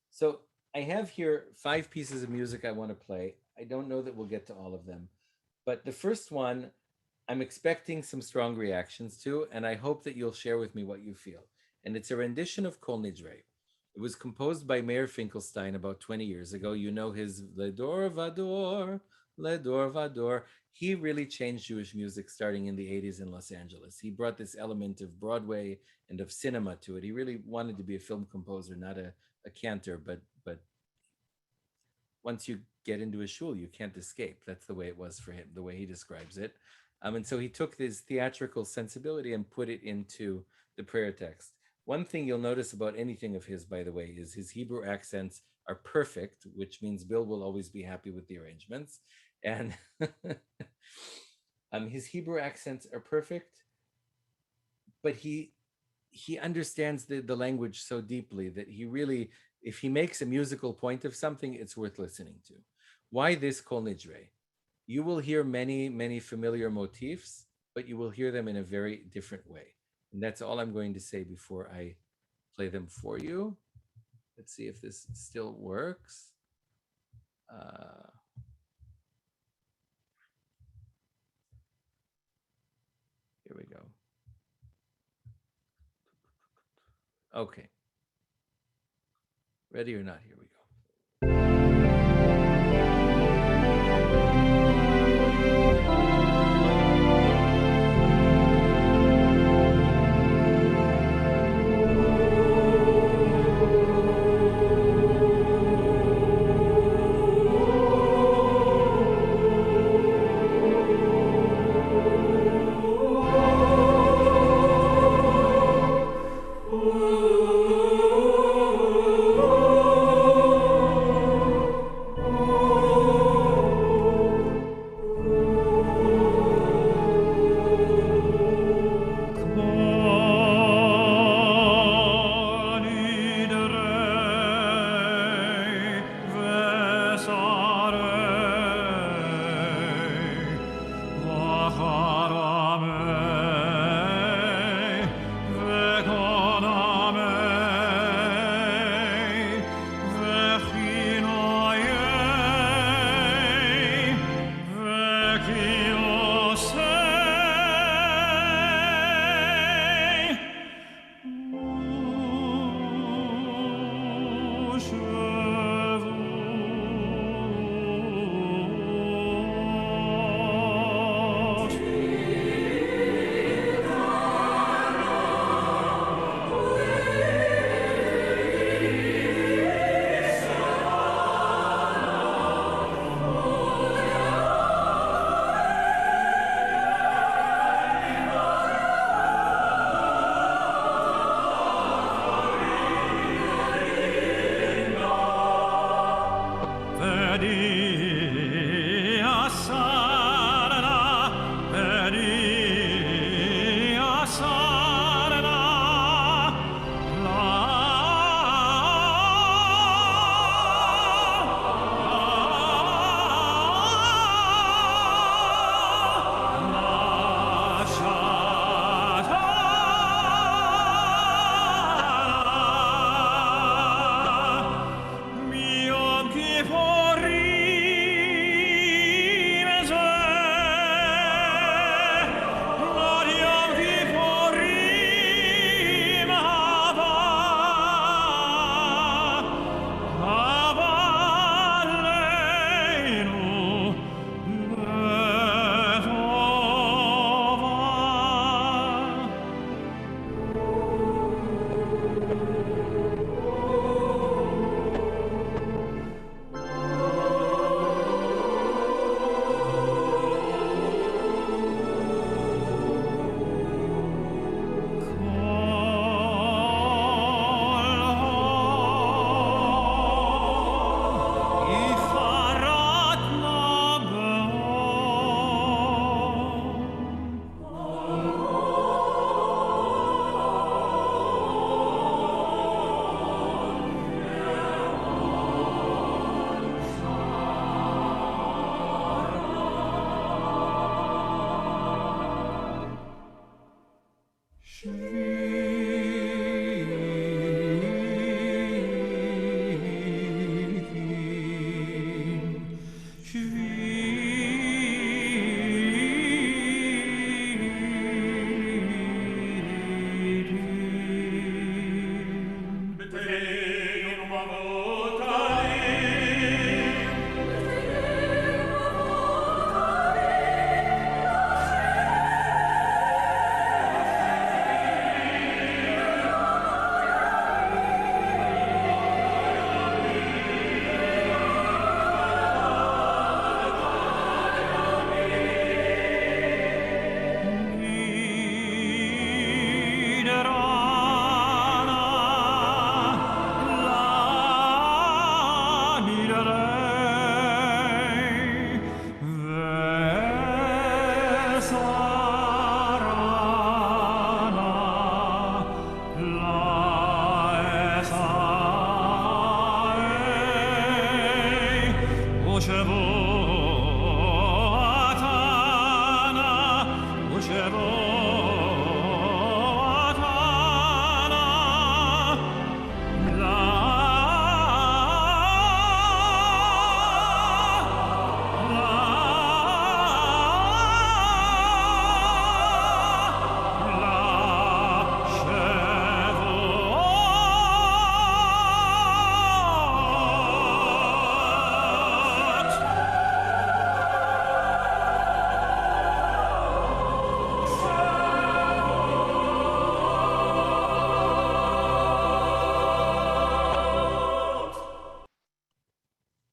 So I have here 5 pieces of music I want to play. I don't know that we'll get to all of them, but the first one I'm expecting some strong reactions to, and I hope that you'll share with me what you feel. And it's a rendition of Kol Nidre. It was composed by Meir Finkelstein about 20 years ago. You know his Ledor Vador, Ledor Vador. He really changed Jewish music starting in the 80s in Los Angeles. He brought this element of Broadway and of cinema to it. He really wanted to be a film composer, not a cantor, but once you get into a shul, you can't escape. That's the way it was for him, the way he describes it. And so he took this theatrical sensibility and put it into the prayer text. One thing you'll notice about anything of his, by the way, is his Hebrew accents are perfect, which means Bill will always be happy with the arrangements. And his Hebrew accents are perfect, but he understands the language so deeply that he really, if he makes a musical point of something, it's worth listening to. Why this Kol Nidre? You will hear many, many familiar motifs, but you will hear them in a very different way. And that's all I'm going to say before I play them for you. Let's see if this still works. Here we go. Okay. Ready or not, here we go. Oh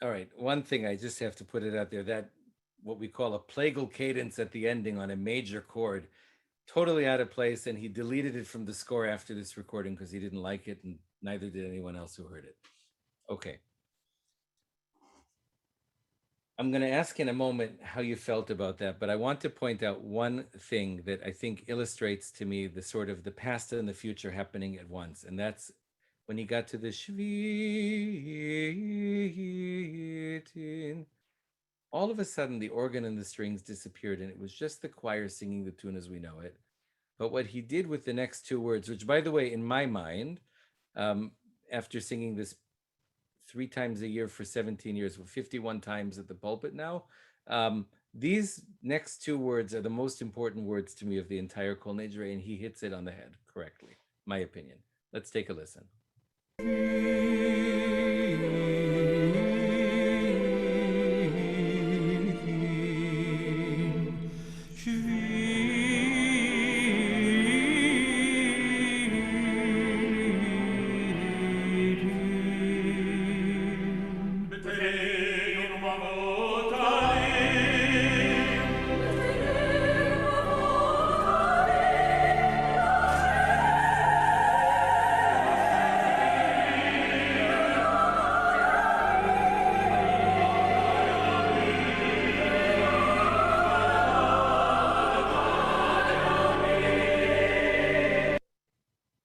All right, one thing I just have to put it out there, that what we call a plagal cadence at the ending on a major chord, totally out of place, and he deleted it from the score after this recording because he didn't like it, and neither did anyone else who heard it. Okay. I'm going to ask in a moment how you felt about that, but I want to point out one thing that I think illustrates to me the sort of the past and the future happening at once, and that's when he got to the Shvitin. All of a sudden, the organ and the strings disappeared, and it was just the choir singing the tune as we know it. But what he did with the next two words, which, by the way, in my mind, after singing this 3 times a year for 17 years, 51 times at the pulpit now, these next two words are the most important words to me of the entire Kol Nidre, and he hits it on the head correctly, my opinion. Let's take a listen.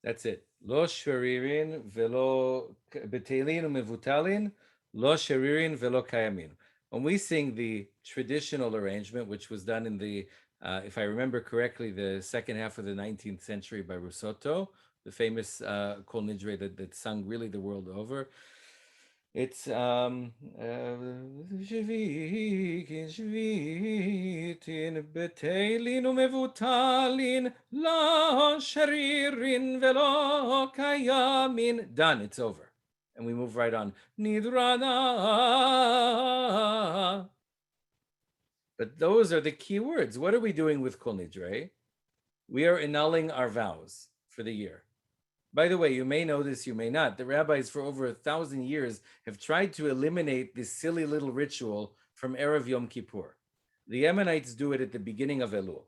That's it. Lo sheririn velo betelin umevutalin, lo sheririn velo kayamin. When we sing the traditional arrangement, which was done in the, if I remember correctly, the second half of the 19th century by Rusotto, the famous Kol Nidre that sung really the world over, it's shvitin betelin umevutalin la sharirin velo kayamin. Done. It's over, and we move right on. Nidrana. But those are the key words. What are we doing with Kol Nidre? We are annulling our vows for the year. By the way, you may know this, you may not. The rabbis for over 1,000 years have tried to eliminate this silly little ritual from Erev Yom Kippur. The Yemenites do it at the beginning of Elul.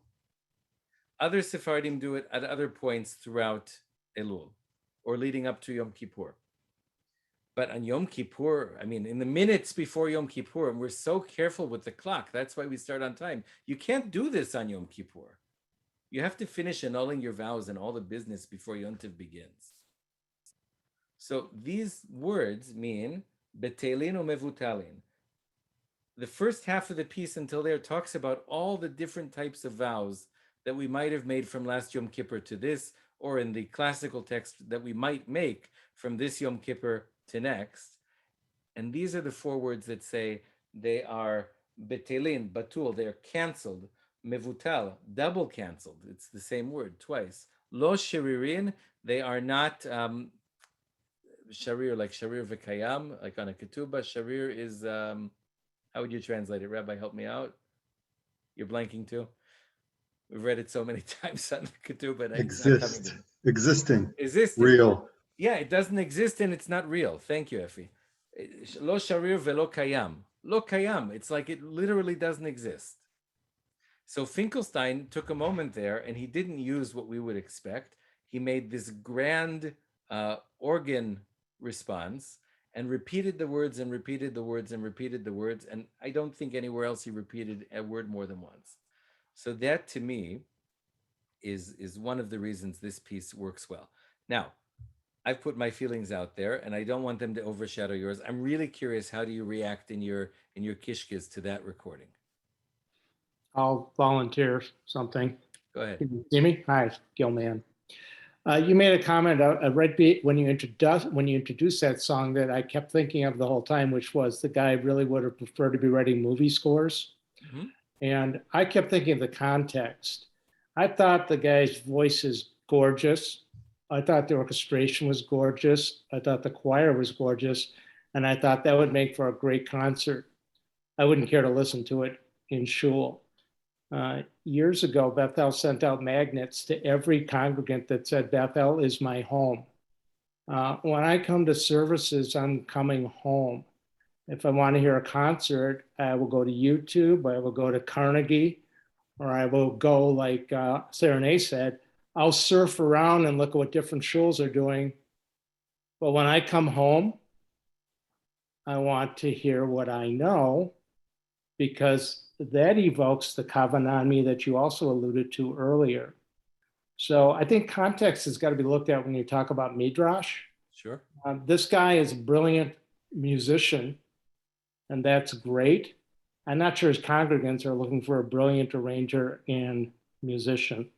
Other Sephardim do it at other points throughout Elul or leading up to Yom Kippur. But on Yom Kippur, I mean, in the minutes before Yom Kippur, and we're so careful with the clock, that's why we start on time. You can't do this on Yom Kippur. You have to finish annulling your vows and all the business before Yom Tov begins. So these words mean betelin or mevutalin. The first half of the piece until there talks about all the different types of vows that we might have made from last Yom Kippur to this, or in the classical text that we might make from this Yom Kippur to next. And these are the 4 words that say they are betelin, batul, they are canceled. Mevutal, double canceled. It's the same word twice. Lo sheririn, they are not sharir, like sharir v'kayam, like on a ketubah. Sharir is, how would you translate it? Rabbi, help me out. You're blanking too. We've read it so many times on the ketubah. And it's not coming to me. Existing, Existing. real. Yeah, it doesn't exist and it's not real. Thank you, Effie. Lo sharir velo kayam. Lo kayam. It's like it literally doesn't exist. So Finkelstein took a moment there and he didn't use what we would expect. He made this grand organ response and repeated the words and repeated the words and repeated the words. And I don't think anywhere else he repeated a word more than once. So that to me is one of the reasons this piece works well. Now, I've put my feelings out there and I don't want them to overshadow yours. I'm really curious, how do you react in your kishkis to that recording? I'll volunteer something. Go ahead. Can you see me? Hi, Gilman. You made a comment when you introduced that song that I kept thinking of the whole time, which was the guy really would have preferred to be writing movie scores. Mm-hmm. And I kept thinking of the context. I thought the guy's voice is gorgeous. I thought the orchestration was gorgeous. I thought the choir was gorgeous. And I thought that would make for a great concert. I wouldn't care to listen to it in shul. Years ago, Bethel sent out magnets to every congregant that said, Bethel is my home. When I come to services, I'm coming home. If I want to hear a concert, I will go to YouTube, I will go to Carnegie, or I will go, like Serenay said, I'll surf around and look at what different shuls are doing. But when I come home, I want to hear what I know, because that evokes the kavanah on me that you also alluded to earlier. So I think context has got to be looked at when you talk about Midrash. Sure. This guy is a brilliant musician, and that's great. I'm not sure his congregants are looking for a brilliant arranger and musician.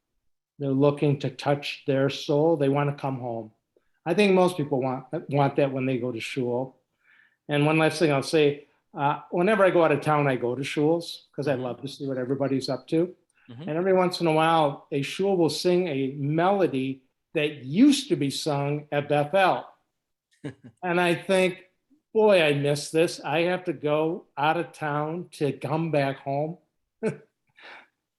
They're looking to touch their soul. They want to come home. I think most people want that when they go to shul. And one last thing I'll say, whenever I go out of town, I go to shuls because I love to see what everybody's up to. Mm-hmm. And every once in a while, a shul will sing a melody that used to be sung at Bethel. And I think, boy, I miss this. I have to go out of town to come back home. You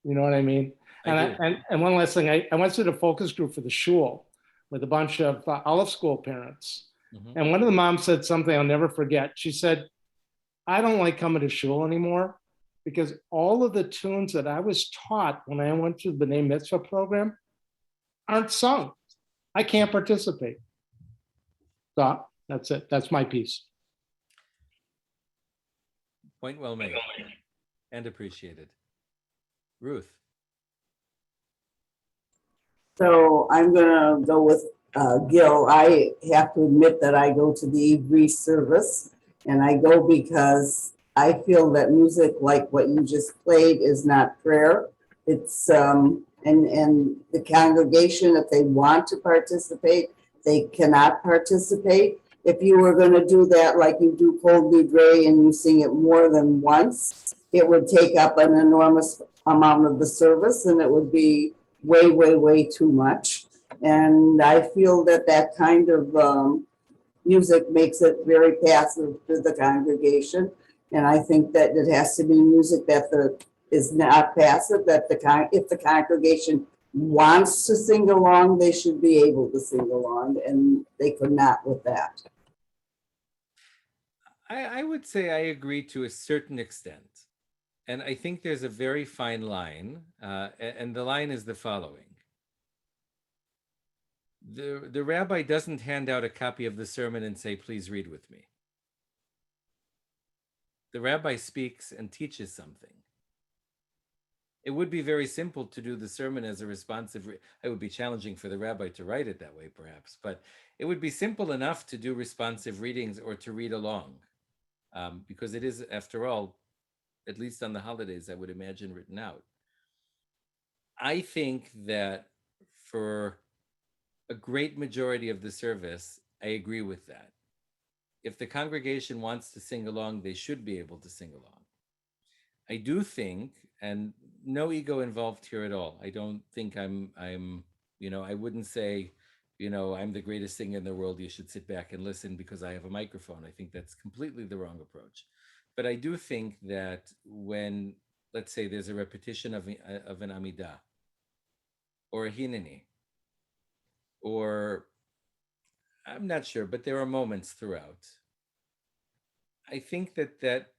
know what I mean? And one last thing, I went to the focus group for the shul with a bunch of Aleph school parents. Mm-hmm. And one of the moms said something I'll never forget. She said, I don't like coming to shul anymore because all of the tunes that I was taught when I went to the B'nai Mitzvah program aren't sung. I can't participate. So that's it. That's my piece. Point well made and appreciated. Ruth. So I'm going to go with Gil. I have to admit that I go to the Ivri service, and I go because I feel that music like what you just played is not prayer. It's and the congregation, if they want to participate, they cannot participate. If you were going to do that like you do Kol Nidre and you sing it more than once, it would take up an enormous amount of the service, and it would be way, way, way too much. And I feel that that kind of music makes it very passive to the congregation. And I think that it has to be music that is not passive, that if the congregation wants to sing along, they should be able to sing along, and they could not with that. I would say I agree to a certain extent. And I think there's a very fine line, and the line is the following. The rabbi doesn't hand out a copy of the sermon and say, please read with me. The rabbi speaks and teaches something. It would be very simple to do the sermon as a responsive, it would be challenging for the rabbi to write it that way perhaps, but it would be simple enough to do responsive readings or to read along, because it is, after all, at least on the holidays, I would imagine, written out. I think that for a great majority of the service, I agree with that. If the congregation wants to sing along, they should be able to sing along. I do think, and no ego involved here at all. I don't think I'm, I wouldn't say I'm the greatest thing in the world. You should sit back and listen because I have a microphone. I think that's completely the wrong approach. But I do think that when, let's say, there's a repetition of an Amidah or a Hineni, or I'm not sure, but there are moments throughout. I think that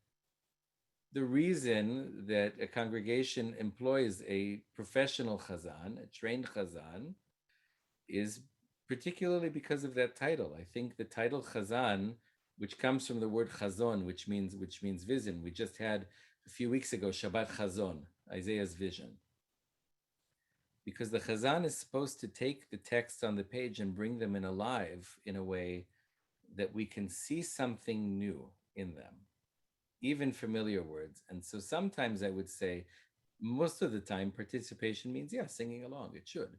the reason that a congregation employs a professional chazan, a trained chazan, is particularly because of that title. I think the title chazan, which comes from the word chazon, which means vision. We just had a few weeks ago Shabbat Chazon, Isaiah's vision. Because the chazan is supposed to take the text on the page and bring them in alive in a way that we can see something new in them, even familiar words. And so sometimes I would say, most of the time, participation means, yeah, singing along, it should.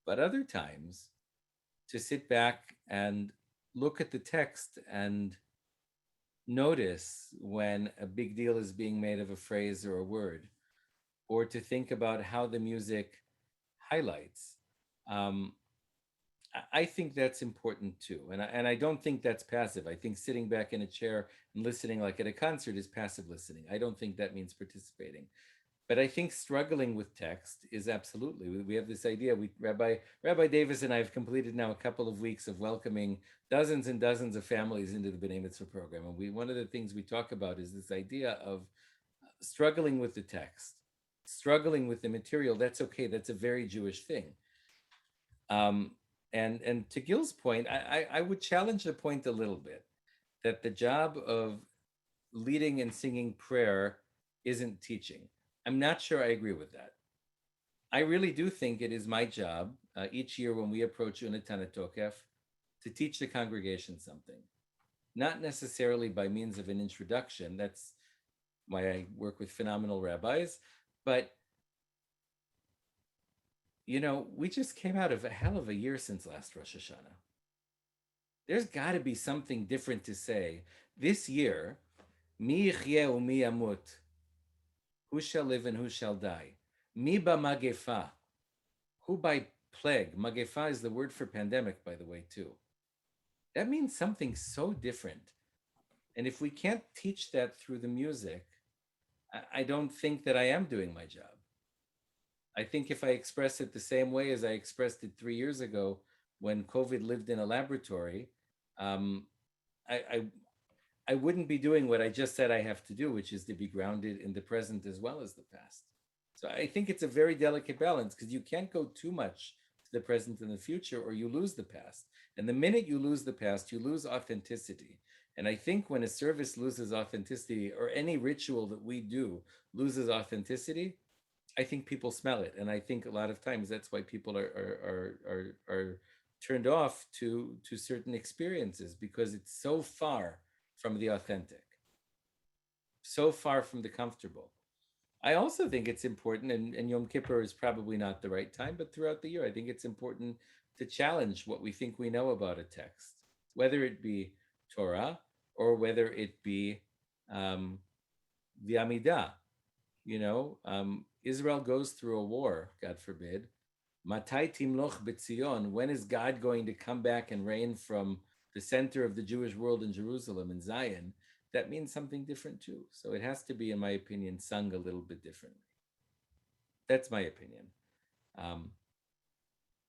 But other times, to sit back and look at the text and notice when a big deal is being made of a phrase or a word, or to think about how the music highlights. I think that's important too. And I don't think that's passive. I think sitting back in a chair and listening like at a concert is passive listening. I don't think that means participating. But I think struggling with text is absolutely. We have this idea. Rabbi Davis and I have completed now a couple of weeks of welcoming dozens and dozens of families into the B'nai Mitzvah program. And one of the things we talk about is this idea of struggling with the text, struggling with the material. That's okay. That's a very Jewish thing. And to Gil's point, I would challenge the point a little bit that the job of leading and singing prayer isn't teaching. I'm not sure I agree with that. I really do think it is my job each year when we approach Untitled Chapter to teach the congregation something, not necessarily by means of an introduction. That's why I work with phenomenal rabbis. But, we just came out of a hell of a year since last Rosh Hashanah. There's got to be something different to say. This year, mi yichyeh u'mi yamut. Who shall live and who shall die? Mi ba magefa. Who by plague? Magefa is the word for pandemic, by the way, too. That means something so different. And if we can't teach that through the music, I don't think that I am doing my job. I think if I express it the same way as I expressed it 3 years ago when COVID lived in a laboratory, I wouldn't be doing what I just said I have to do, which is to be grounded in the present as well as the past. So I think it's a very delicate balance because you can't go too much to the present and the future or you lose the past. And the minute you lose the past, you lose authenticity. And I think when a service loses authenticity or any ritual that we do loses authenticity, I think people smell it. And I think a lot of times that's why people are turned off to certain experiences because it's so far from the authentic, so far from the comfortable. I also think it's important, and Yom Kippur is probably not the right time, but throughout the year, I think it's important to challenge what we think we know about a text, whether it be Torah or whether it be the Amidah. Israel goes through a war, God forbid. Matai timloch b'Tzion, when is God going to come back and reign from the center of the Jewish world in Jerusalem, in Zion? That means something different too. So it has to be, in my opinion, sung a little bit differently. That's my opinion.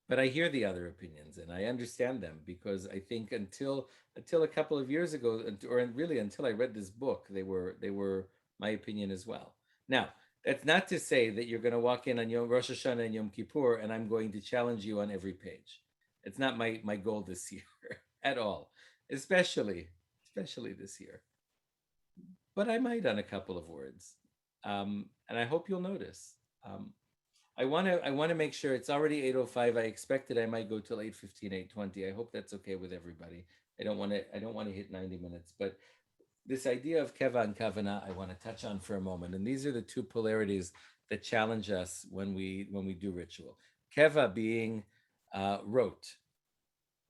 But I hear the other opinions and I understand them because I think until a couple of years ago, or really until I read this book, they were my opinion as well. Now, that's not to say that you're going to walk in on Rosh Hashanah and Yom Kippur and I'm going to challenge you on every page. It's not my goal this year at all, especially this year. But I might on a couple of words, and I hope you'll notice. I want to make sure it's already 8:05. I expected I might go till 8:15, 8:20. I hope that's okay with everybody. I don't want to hit 90 minutes, but this idea of keva and kavana, I want to touch on for a moment. And these are the two polarities that challenge us when we do ritual. Keva being rote.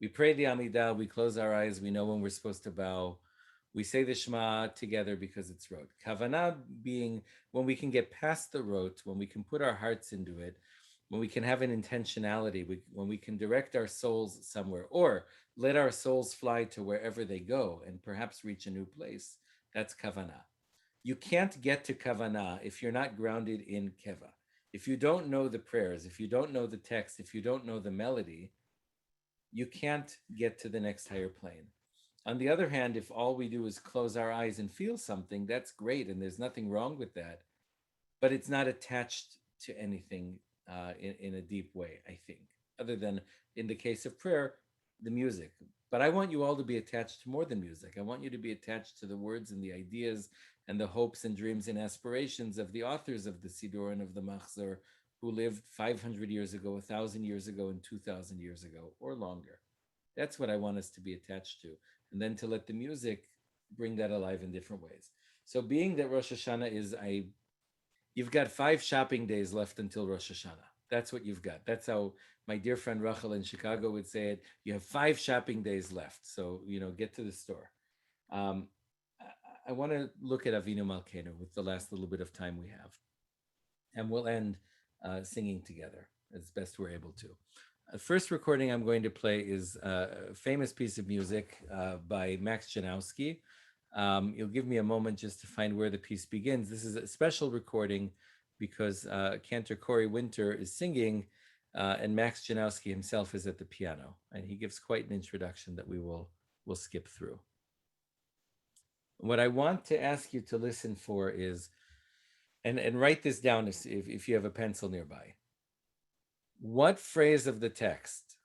We pray the Amidah, we close our eyes, we know when we're supposed to bow. We say the Shema together because it's rote. Kavana being when we can get past the rote, when we can put our hearts into it, when we can have an intentionality, when we can direct our souls somewhere, or let our souls fly to wherever they go and perhaps reach a new place, that's kavanah. You can't get to kavanah if you're not grounded in keva. If you don't know the prayers, if you don't know the text, if you don't know the melody, you can't get to the next higher plane. On the other hand, if all we do is close our eyes and feel something, that's great, and there's nothing wrong with that, but it's not attached to anything in a deep way, I think, other than in the case of prayer, the music. But I want you all to be attached to more than music. I want you to be attached to the words and the ideas and the hopes and dreams and aspirations of the authors of the Siddur and of the Machzor, who lived 500 years ago, 1,000 years ago, and 2,000 years ago, or longer. That's what I want us to be attached to. And then to let the music bring that alive in different ways. So being that Rosh Hashanah is you've got 5 shopping days left until Rosh Hashanah. That's what you've got. That's how my dear friend Rachel in Chicago would say it. You have 5 shopping days left. So, get to the store. I want to look at Avinu Malkeinu with the last little bit of time we have. And we'll end singing together as best we're able to. The first recording I'm going to play is a famous piece of music by Max Janowski. You'll give me a moment just to find where the piece begins. This is a special recording because Cantor Corey Winter is singing and Max Janowski himself is at the piano. And he gives quite an introduction that we'll skip through. What I want to ask you to listen for is, and write this down if you have a pencil nearby. What phrase of the text,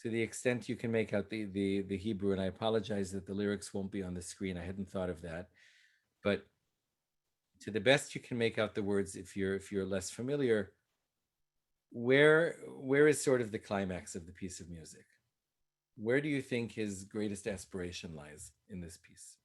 to the extent you can make out the Hebrew, and I apologize that the lyrics won't be on the screen, I hadn't thought of that, but to the best you can make out the words, if you're less familiar, where is sort of the climax of the piece of music? Where do you think his greatest aspiration lies in this piece?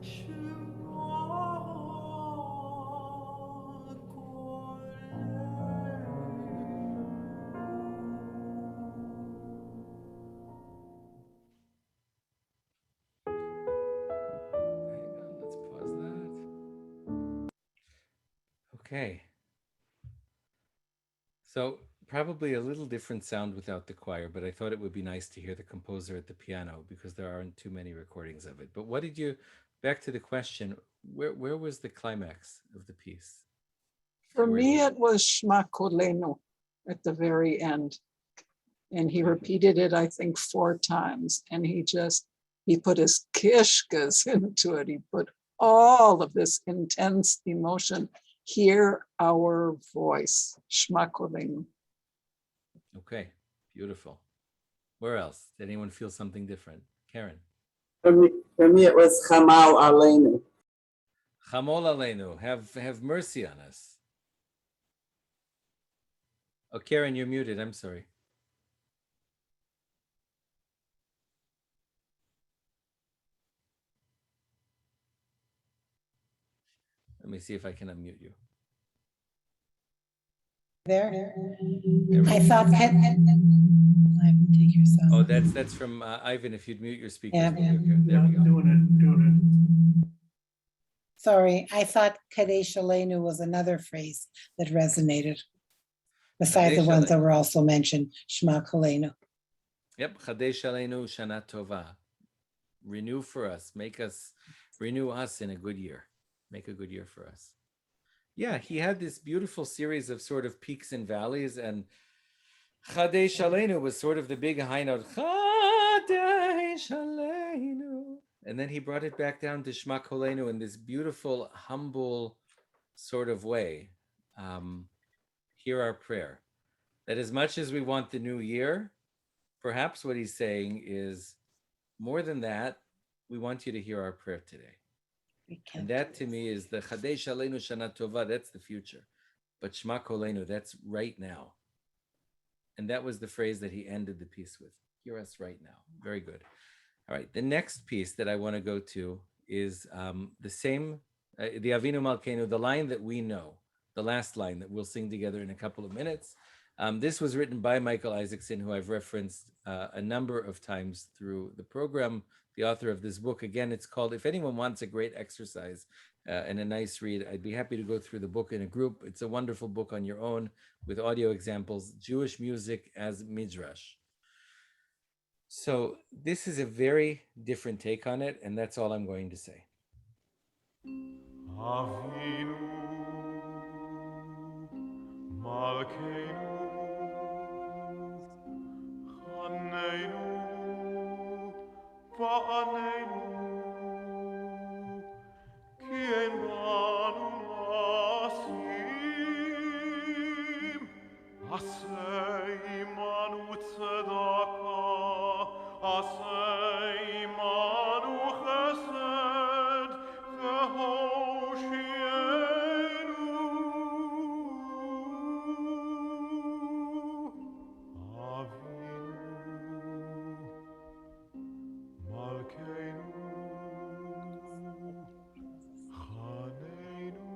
Shema Okay. So probably a little different sound without the choir, but I thought it would be nice to hear the composer at the piano because there aren't too many recordings of it. But what did you, back to the question, where was the climax of the piece? For me, it was Shma Kolenu at the very end. And he repeated it, I think, 4 times. And he put his kishkas into it. He put all of this intense emotion. Hear our voice, Shma Kolenu. Okay, beautiful. Where else? Did anyone feel something different? Karen. For me, it was Chamal Aleinu. Chamol Aleinu, have mercy on us. Oh, Karen, you're muted. I'm sorry. Let me see if I can unmute you. There. I thought take yourself. Oh, that's from Ivan. If you'd mute your speakers. Yeah. There we go. Doing Sorry, I thought Kadesh Aleinu was another phrase that resonated, besides the Kadesh ones that Aleinu. were also mentioned, Shema Kolenu. Yep, Chadesh Aleinu Shana Tova. Renew for us. Renew us in a good year. Make a good year for us. Yeah, he had this beautiful series of sort of peaks and valleys, and Chadesh Aleinu was sort of the big high note. Chadesh Aleinu. And then he brought it back down to Shema Kolenu in this beautiful, humble sort of way. Hear our prayer. That as much as we want the new year, perhaps what he's saying is, more than that, we want you to hear our prayer today. And that to me is the Chadesh Aleinu Shana Tova, that's the future. But Shema Kolenu, that's right now. And that was the phrase that he ended the piece with. Hear us right now. Very good. All right, the next piece that I want to go to is the same, the Avinu Malkeinu, the line that we know, the last line that we'll sing together in a couple of minutes. This was written by Michael Isaacson, who I've referenced a number of times through the program, the author of this book. Again, it's called, if anyone wants a great exercise and a nice read, I'd be happy to go through the book in a group. It's a wonderful book on your own with audio examples, Jewish Music as Midrash. So this is a very different take on it, and that's all I'm going to say. Avinu Malkeinu Chaneinu Va'aneinu Ki ein banu masim Asei imanu tzedaka Asei imanu chesed V'hoshienu Avinu Malkeinu Chaneinu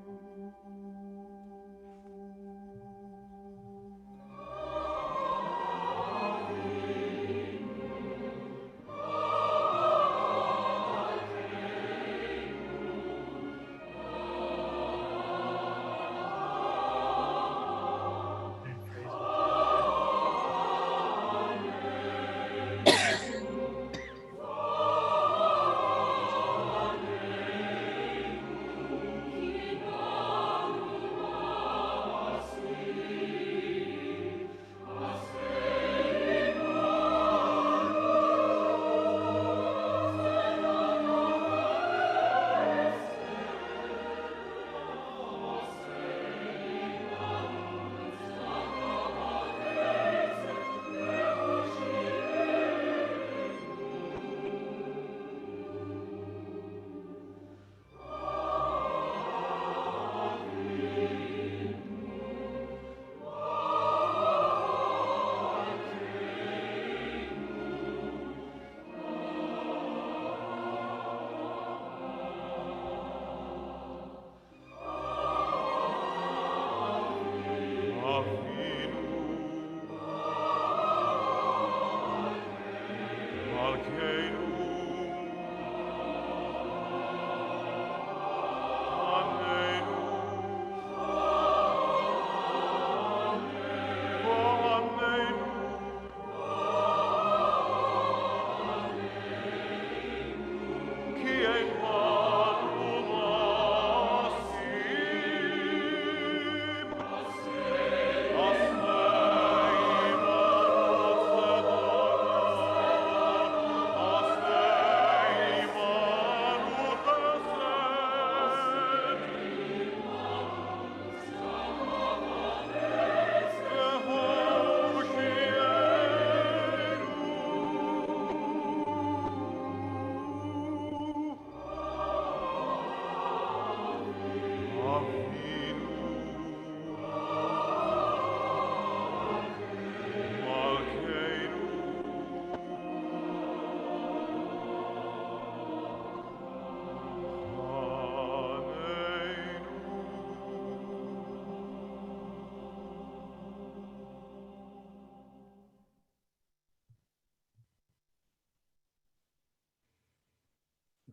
Malkeinu, Chaneinu,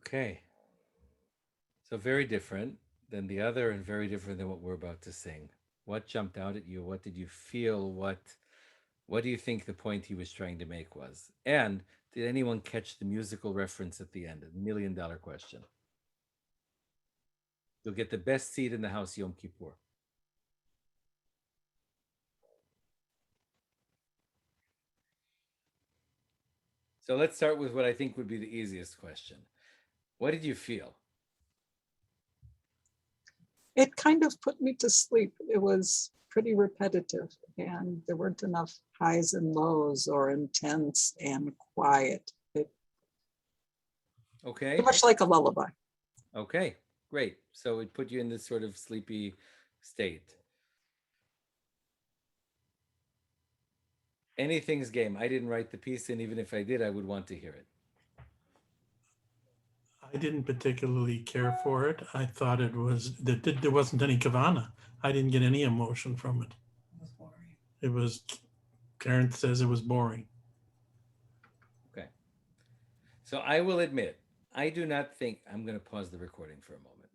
Okay. So very different than the other and very different than what we're about to sing. What jumped out at you? What did you feel? What do you think the point he was trying to make was? And did anyone catch the musical reference at the end? $1 million question. You'll get the best seat in the house Yom Kippur. So let's start with what I think would be the easiest question. What did you feel? It kind of put me to sleep. It was pretty repetitive and there weren't enough highs and lows or intense and quiet. Okay. Pretty much like a lullaby. Okay, great. So it put you in this sort of sleepy state. Anything's game. I didn't write the piece, and even if I did, I would want to hear it. I didn't particularly care for it. I thought it was that there wasn't any kavana. I didn't get any emotion from it. It was, Karen says it was boring. Okay. So I will admit, I do not think, I'm going to pause the recording for a moment.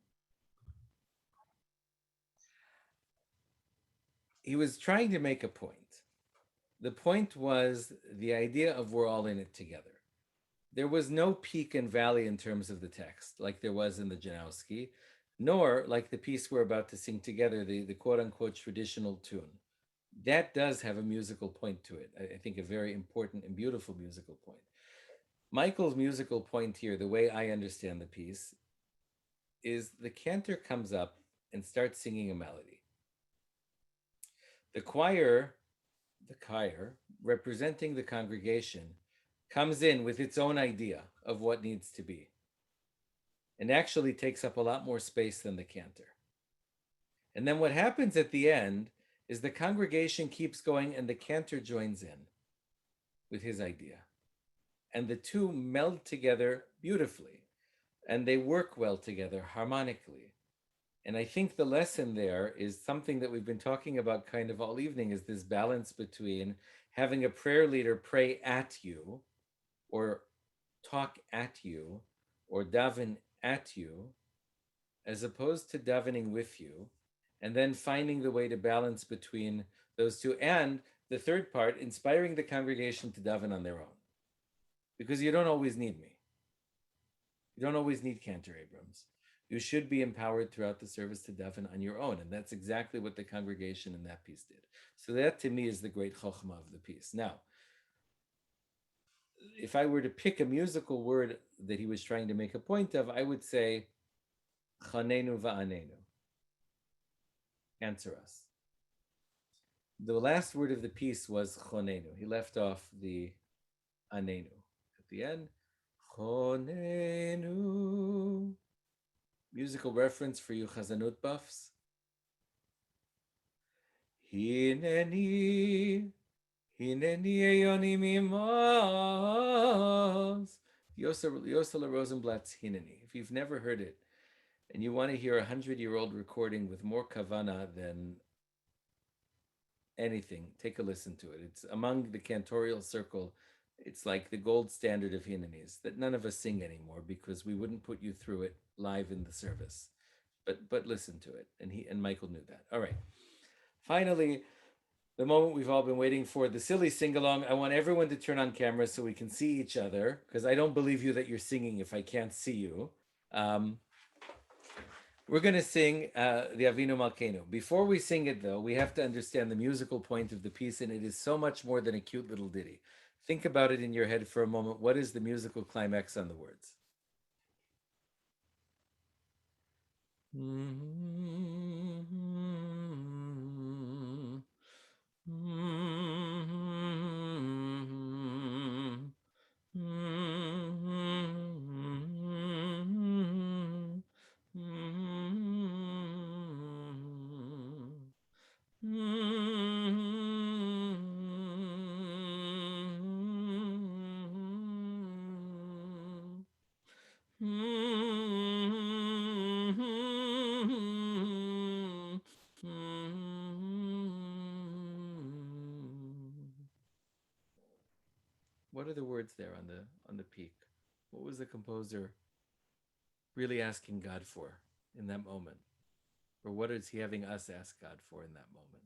He was trying to make a point. The point was the idea of we're all in it together. There was no peak and valley in terms of the text, like there was in the Janowski, nor like the piece we're about to sing together, the quote unquote traditional tune. That does have a musical point to it. I think a very important and beautiful musical point. Michael's musical point here, the way I understand the piece, is the cantor comes up and starts singing a melody. The choir, representing the congregation, comes in with its own idea of what needs to be and actually takes up a lot more space than the cantor. And then what happens at the end is the congregation keeps going and the cantor joins in with his idea. And the two meld together beautifully and they work well together harmonically. And I think the lesson there is something that we've been talking about kind of all evening, is this balance between having a prayer leader pray at you or talk at you or daven at you, as opposed to davening with you, and then finding the way to balance between those two. And the third part, inspiring the congregation to daven on their own. Because you don't always need me. You don't always need Cantor Abrams. You should be empowered throughout the service to daven on your own. And that's exactly what the congregation in that piece did. So that to me is the great chokhmah of the piece. Now, if I were to pick a musical word that he was trying to make a point of, I would say, chanenu va'anenu. Answer us. The last word of the piece was chonenu. He left off the anenu at the end. Chonenu. Musical reference for you Chazanut buffs. Hineni eyoni mimos. Yosela Rosenblatt's Hineni. If you've never heard it, and you want to hear a 100-year-old recording with more kavana than anything, take a listen to it. It's among the cantorial circle. It's like the gold standard of Hinenis that none of us sing anymore because we wouldn't put you through it live in the service. But listen to it. And Michael knew that. All right. Finally, the moment we've all been waiting for, the silly sing-along. I want everyone to turn on camera so we can see each other, because I don't believe you that you're singing if I can't see you. We're going to sing the Avinu Malkeinu. Before we sing it, though, we have to understand the musical point of the piece, and it is so much more than a cute little ditty. Think about it in your head for a moment. What is the musical climax on the words? What are the words there on the peak? What was the composer really asking God for in that moment? Or what is he having us ask God for in that moment?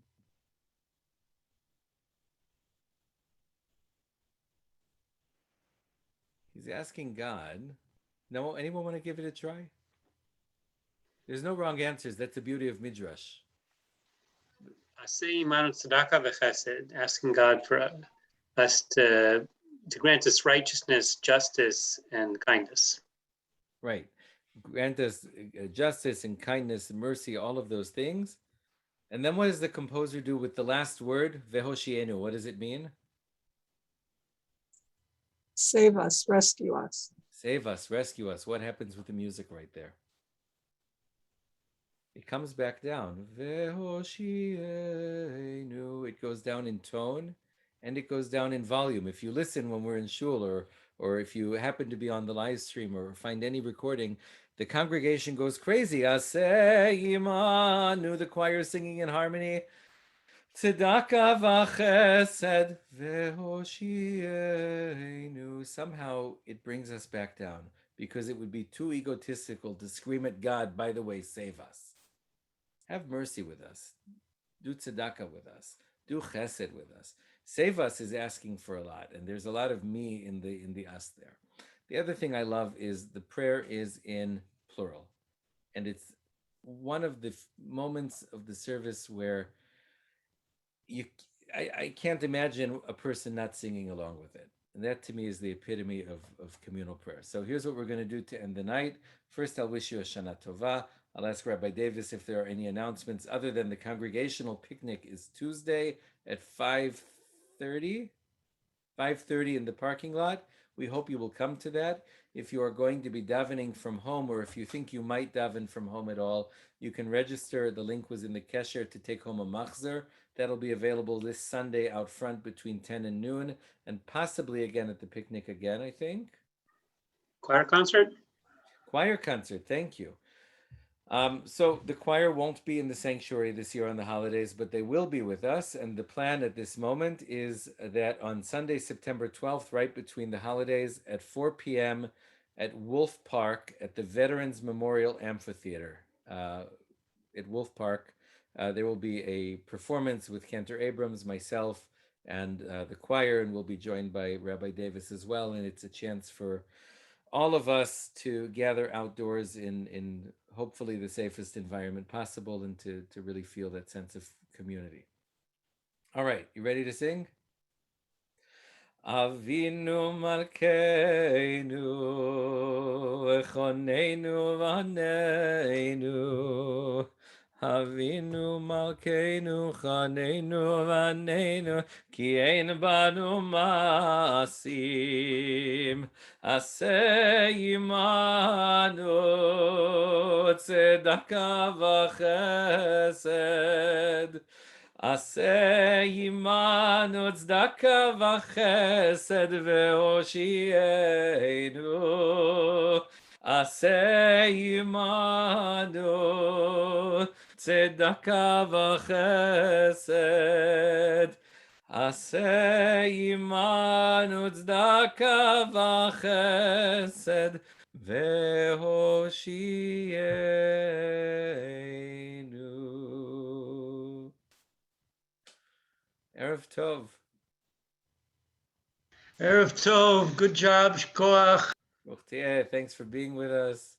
He's asking God. No, anyone want to give it a try? There's no wrong answers. That's the beauty of Midrash. Asay imanu tzedakah v'chesed, asking God for us to grant us righteousness, justice, and kindness. Right. Grant us justice and kindness and mercy, all of those things. And then what does the composer do with the last word, vehoshienu? What does it mean? Save us, rescue us. Save us, rescue us. What happens with the music right there? It comes back down. Vehoshienu. It goes down in tone and it goes down in volume. If you listen when we're in shul, or if you happen to be on the live stream or find any recording, the congregation goes crazy. Aseh imanu, the choir singing in harmony. Tzedakah v'chesed vehoshienu. Somehow it brings us back down because it would be too egotistical to scream at God, by the way, save us. Have mercy with us. Do tzedakah with us. Do chesed with us. Save us is asking for a lot, and there's a lot of me in the us there. The other thing I love is the prayer is in plural, and it's one of the moments of the service where I can't imagine a person not singing along with it. And that to me is the epitome of communal prayer. So here's what we're going to do to end the night. First, I'll wish you a Shana Tova. I'll ask Rabbi Davis if there are any announcements other than the congregational picnic is Tuesday at 5:30 in the parking lot. We hope you will come to that. If you are going to be davening from home, or if you think you might daven from home at all, you can register. The link was in the kesher to take home a machzer. That'll be available this Sunday out front between 10 and noon, and possibly again at the picnic again, I think. Choir concert? Choir concert, thank you. So the choir won't be in the sanctuary this year on the holidays, but they will be with us. And the plan at this moment is that on Sunday, September 12th, right between the holidays at 4 p.m. at Wolf Park at the Veterans Memorial Amphitheater at Wolf Park, there will be a performance with Cantor Abrams, myself, and the choir, and we'll be joined by Rabbi Davis as well. And it's a chance for all of us to gather outdoors in hopefully the safest environment possible, and to really feel that sense of community. All right, you ready to sing? Avinu Malkeinu Echonenu Vaneinu Avinu Malkeinu Chanenu Vaneinu Ki ein banu masim Aseh imanu Tzedakah v'chesed Aseh imanu tzedakah v'chesed ve'hoshienu Aseh imanu tzedakah v'chesed Aseh imanu tzedakah v'chesed ve'hoshienu. Erev Tov. Erev Tov, good job, shkoach. Thanks for being with us.